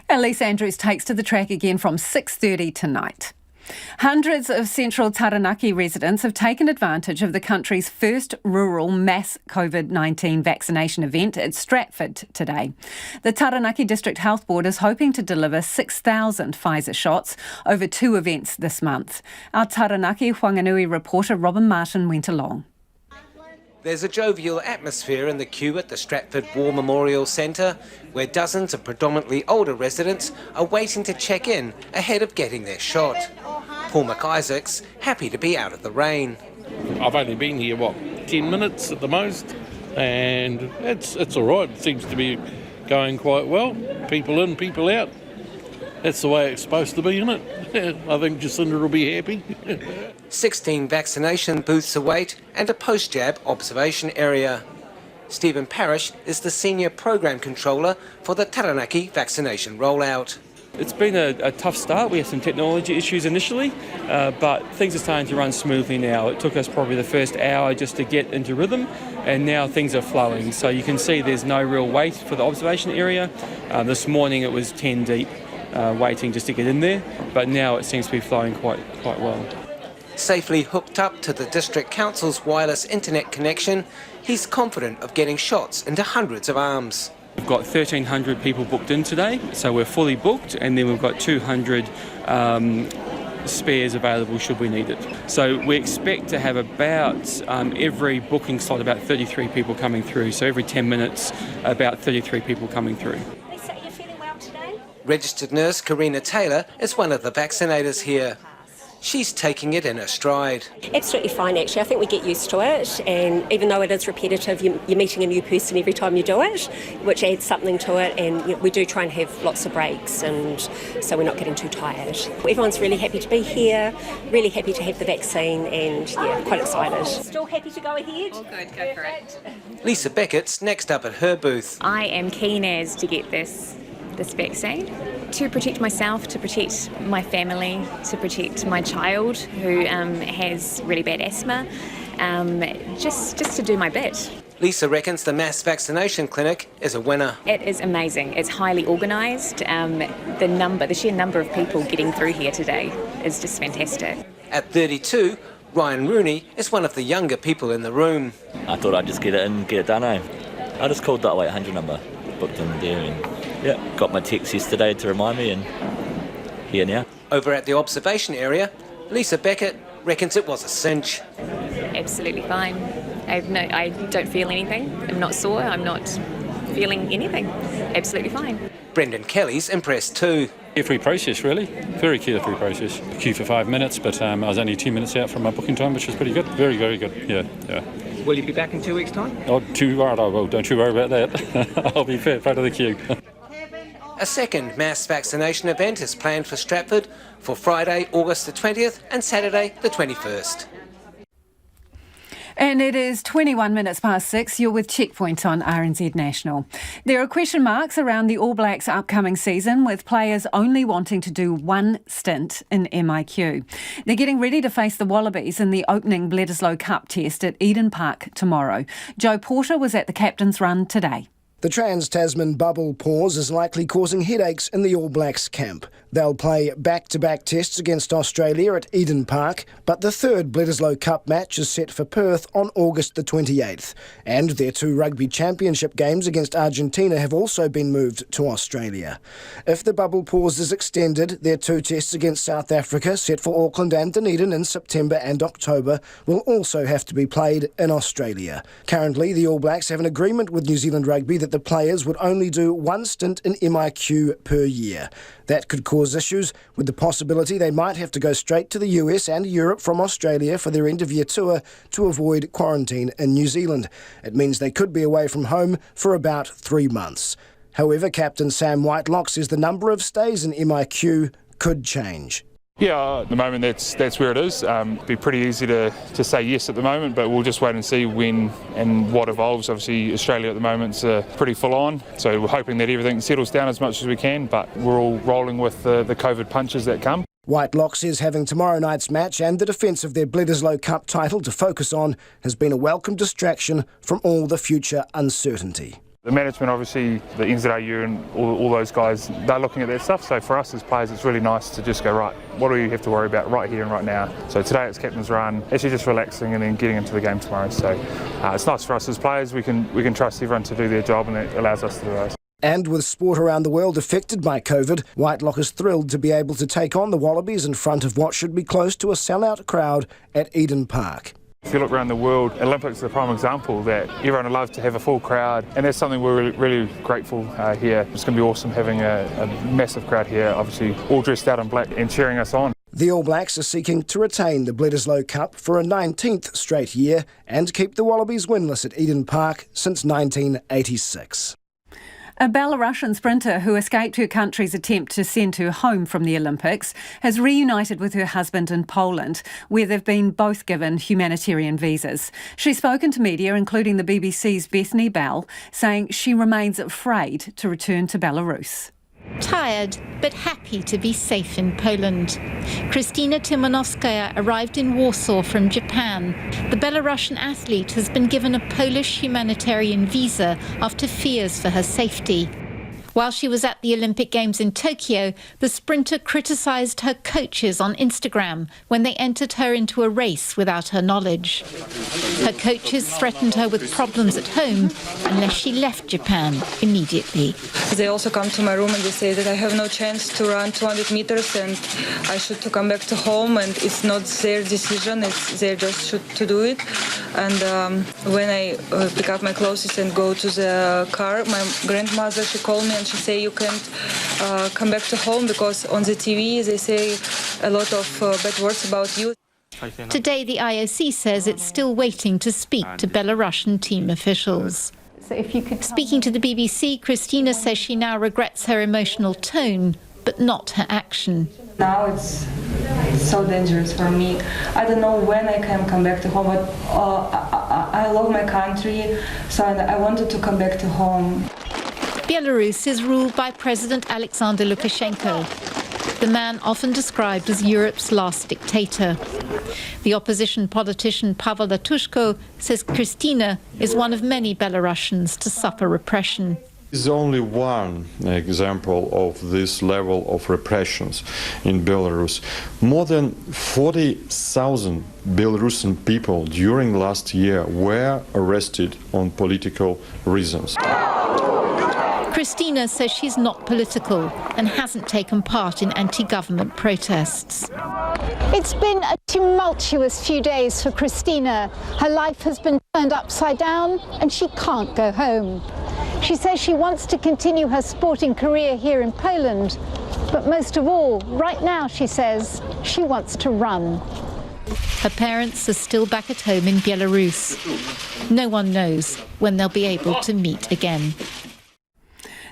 Elise Andrews takes to the track again from 6:30 tonight. Hundreds of central Taranaki residents have taken advantage of the country's first rural mass COVID-19 vaccination event at Stratford today. The Taranaki District Health Board is hoping to deliver 6,000 Pfizer shots over 2 events this month. Our Taranaki Whanganui reporter Robin Martin went along. There's a jovial atmosphere in the queue at the Stratford War Memorial Centre, where dozens of predominantly older residents are waiting to check in ahead of getting their shot. Paul McIsaac's happy to be out of the rain. I've only been here, 10 minutes at the most, and it's all right. It seems to be going quite well. People in, people out. That's the way it's supposed to be, isn't it? I think Jacinda will be happy. 16 vaccination booths await and a post-jab observation area. Stephen Parrish is the Senior Program Controller for the Taranaki vaccination rollout. It's been a tough start. We had some technology issues initially, but things are starting to run smoothly now. It took us probably the first hour just to get into rhythm, and now things are flowing. So you can see there's no real wait for the observation area. This morning it was 10 deep, waiting just to get in there, but now it seems to be flowing quite well. Safely hooked up to the District Council's wireless internet connection, he's confident of getting shots into hundreds of arms. We've got 1,300 people booked in today, so we're fully booked, and then we've got 200 spares available should we need it. So we expect to have about every booking slot about 33 people coming through, so every 10 minutes about 33 people coming through. Lisa, are you feeling well today? Registered nurse Karina Taylor is one of the vaccinators here. She's taking it in her stride. Absolutely fine, actually. I think we get used to it, and even though it is repetitive, you're meeting a new person every time you do it, which adds something to it, and we do try and have lots of breaks, and so we're not getting too tired. Everyone's really happy to be here, really happy to have the vaccine, and quite excited. Still happy to go ahead? All good, go for it. Lisa Beckett's next up at her booth. I am keen as to get this vaccine to protect myself, to protect my family, to protect my child who has really bad asthma, just to do my bit. Lisa reckons the mass vaccination clinic is a winner. It is amazing. It's highly organised. The sheer number of people getting through here today is just fantastic. At 32, Ryan Rooney is one of the younger people in the room. I thought I'd just get it in, get it done, I just called that 800 number, booked in there, and got my text yesterday to remind me, and here now. Over at the observation area, Lisa Beckett reckons it was a cinch. Absolutely fine. I don't feel anything. I'm not sore. I'm not feeling anything. Absolutely fine. Brendan Kelly's impressed too. Carefree process, really. Very carefree process. Queue for 5 minutes, but I was only 2 minutes out from my booking time, which was pretty good. Very, very good. Yeah. Will you be back in 2 weeks' time? Oh, too right, I will. Don't you worry about that. I'll be front of the queue. A second mass vaccination event is planned for Stratford for Friday, August the 20th and Saturday the 21st. And it is 21 minutes past 6. You're with Checkpoint on RNZ National. There are question marks around the All Blacks' upcoming season, with players only wanting to do one stint in MIQ. They're getting ready to face the Wallabies in the opening Bledisloe Cup test at Eden Park tomorrow. Joe Porter was at the captain's run today. The Trans-Tasman bubble pause is likely causing headaches in the All Blacks camp. They'll play back-to-back tests against Australia at Eden Park, but the third Bledisloe Cup match is set for Perth on August the 28th. And their 2 rugby championship games against Argentina have also been moved to Australia. If the bubble pause is extended, their 2 tests against South Africa, set for Auckland and Dunedin in September and October, will also have to be played in Australia. Currently, the All Blacks have an agreement with New Zealand Rugby that the players would only do one stint in MIQ per year. That could cause issues, with the possibility they might have to go straight to the US and Europe from Australia for their end-of-year tour to avoid quarantine in New Zealand. It means they could be away from home for about 3 months. However, Captain Sam Whitelock says the number of stays in MIQ could change. Yeah, at the moment that's where it is. It'd be pretty easy to say yes at the moment, but we'll just wait and see when and what evolves. Obviously, Australia at the moment's pretty full on, so we're hoping that everything settles down as much as we can, but we're all rolling with the COVID punches that come. Whitelock says having tomorrow night's match and the defence of their Bledisloe Cup title to focus on has been a welcome distraction from all the future uncertainty. The management, obviously, the NZAU and all those guys, they're looking at that stuff. So for us as players, it's really nice to just go, right, what do we have to worry about right here and right now? So today it's captain's run, actually just relaxing and then getting into the game tomorrow. So it's nice for us as players. We can trust everyone to do their job, and it allows us to do those. And with sport around the world affected by COVID, Whitelock is thrilled to be able to take on the Wallabies in front of what should be close to a sellout crowd at Eden Park. If you look around the world, Olympics is a prime example that everyone would love to have a full crowd, and that's something we're really grateful here. It's going to be awesome having a massive crowd here, obviously all dressed out in black and cheering us on. The All Blacks are seeking to retain the Bledisloe Cup for a 19th straight year and keep the Wallabies winless at Eden Park since 1986. A Belarusian sprinter who escaped her country's attempt to send her home from the Olympics has reunited with her husband in Poland, where they've been both given humanitarian visas. She's spoken to media, including the BBC's Bethany Bell, saying she remains afraid to return to Belarus. Tired, but happy to be safe in Poland. Krystyna Tymanowskaja arrived in Warsaw from Japan. The Belarusian athlete has been given a Polish humanitarian visa after fears for her safety. While she was at the Olympic Games in Tokyo, the sprinter criticised her coaches on Instagram when they entered her into a race without her knowledge. Her coaches threatened her with problems at home unless she left Japan immediately. They also come to my room and they say that I have no chance to run 200 meters and I should to come back to home, and it's not their decision, it's they just should to do it. And when I pick up my clothes and go to the car, my grandmother, she called me and she said, you can't come back to home because on the TV they say a lot of bad words about you. Today, the IOC says it's still waiting to speak to Belarusian team officials. Speaking to the BBC, Krystyna says she now regrets her emotional tone, but not her action. Now it's so dangerous for me. I don't know when I can come back to home, but I love my country, so I wanted to come back to home. Belarus is ruled by President Alexander Lukashenko, the man often described as Europe's last dictator. The opposition politician Paweł Latuszko says Krystyna is one of many Belarusians to suffer repression. Is only one example of this level of repressions in Belarus. More than 40,000 Belarusian people during last year were arrested on political reasons. Krystyna says she's not political and hasn't taken part in anti-government protests. It's been a tumultuous few days for Krystyna. Her life has been turned upside down and she can't go home. She says she wants to continue her sporting career here in Poland, but most of all, right now, she says, she wants to run. Her parents are still back at home in Belarus. No one knows when they'll be able to meet again.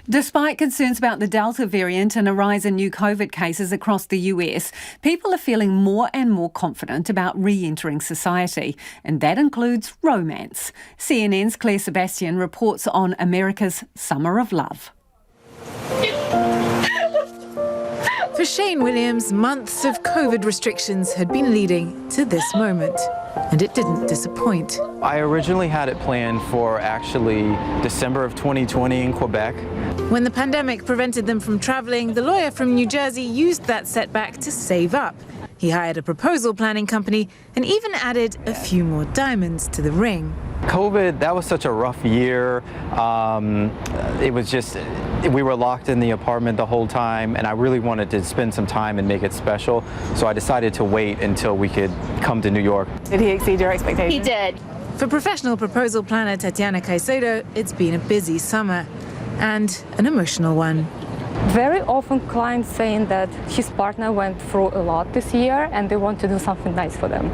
Despite concerns about the Delta variant and a rise in new COVID cases across the US, people are feeling more and more confident about re-entering society, and that includes romance. CNN's Claire Sebastian reports on America's Summer of Love. For Shane Williams, months of COVID restrictions had been leading to this moment, and it didn't disappoint. I originally had it planned for actually December of 2020 in Quebec. When the pandemic prevented them from travelling, the lawyer from New Jersey used that setback to save up. He hired a proposal planning company and even added a few more diamonds to the ring. COVID, that was such a rough year. It was just, we were locked in the apartment the whole time, and I really wanted to spend some time and make it special. So I decided to wait until we could come to New York. Did he exceed your expectations? He did. For professional proposal planner Tatiana Caicedo, it's been a busy summer and an emotional one. Very often clients saying that his partner went through a lot this year and they want to do something nice for them.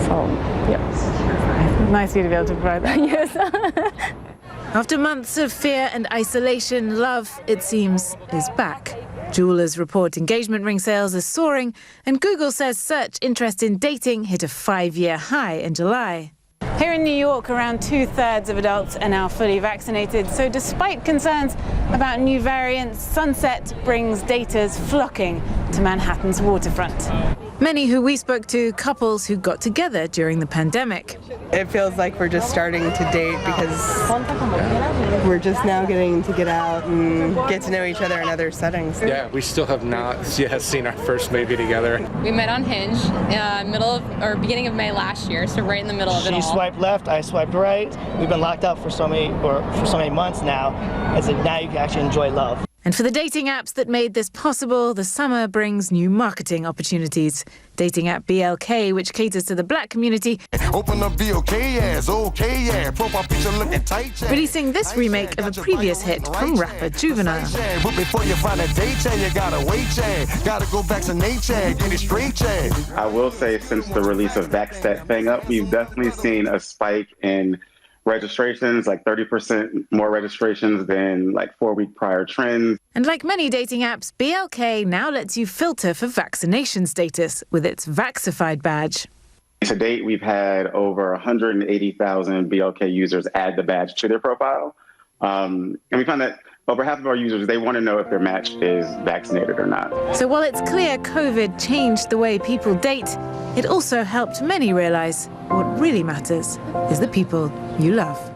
So, yeah. Nice of you to be able to provide that. Yes. After months of fear and isolation, love, it seems, is back. Jewelers report engagement ring sales are soaring, and Google says search interest in dating hit a 5-year high in July. Here in New York, around 2/3 of adults are now fully vaccinated. So despite concerns about new variants, Sunset brings daters flocking to Manhattan's waterfront. Many who we spoke to, couples who got together during the pandemic. It feels like we're just starting to date because we're just now getting to get out and get to know each other in other settings. Yeah, we still have not yet seen our first movie together. We met on Hinge beginning of May last year, so right in the middle of it all. She swiped left, I swiped right. We've been locked up for so many months now. It's like now you can actually enjoy love. And for the dating apps that made this possible, the summer brings new marketing opportunities. Dating app BLK, which caters to the black community, Open up BLK ass, okay, yeah. Profile picture looking tight, yeah. releasing this remake of a previous hit from rapper Juvenile. But before you find a date, yeah, you gotta wait, yeah. Gotta go vaccinate, yeah. Get it straight, yeah. I will say since the release of Vaxstat thing up, we've definitely seen a spike in registrations, like 30% more registrations than like 4-week prior trends. And like many dating apps, BLK now lets you filter for vaccination status with its Vaxified badge. To date, we've had over 180,000 BLK users add the badge to their profile. And we found that over half of our users, they want to know if their match is vaccinated or not. So while it's clear COVID changed the way people date, it also helped many realise what really matters is the people you love.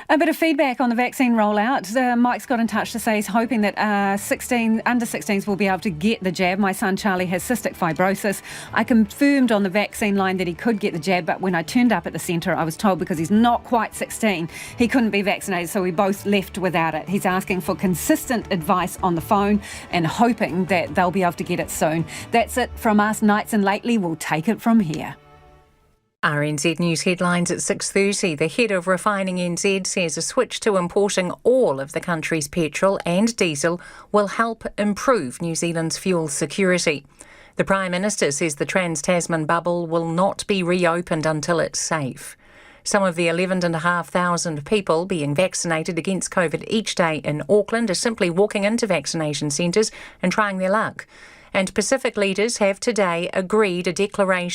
A bit of feedback on the vaccine rollout. Mike's got in touch to say he's hoping that under 16s will be able to get the jab. My son Charlie has cystic fibrosis. I confirmed on the vaccine line that he could get the jab, but when I turned up at the centre, I was told because he's not quite 16, he couldn't be vaccinated, so we both left without it. He's asking for consistent advice on the phone and hoping that they'll be able to get it soon. That's it from us, Nights and Lately. We'll take it from here. RNZ News headlines at 6:30. The head of Refining NZ says a switch to importing all of the country's petrol and diesel will help improve New Zealand's fuel security. The Prime Minister says the Trans-Tasman bubble will not be reopened until it's safe. Some of the 11,500 people being vaccinated against COVID each day in Auckland are simply walking into vaccination centres and trying their luck. And Pacific leaders have today agreed a declaration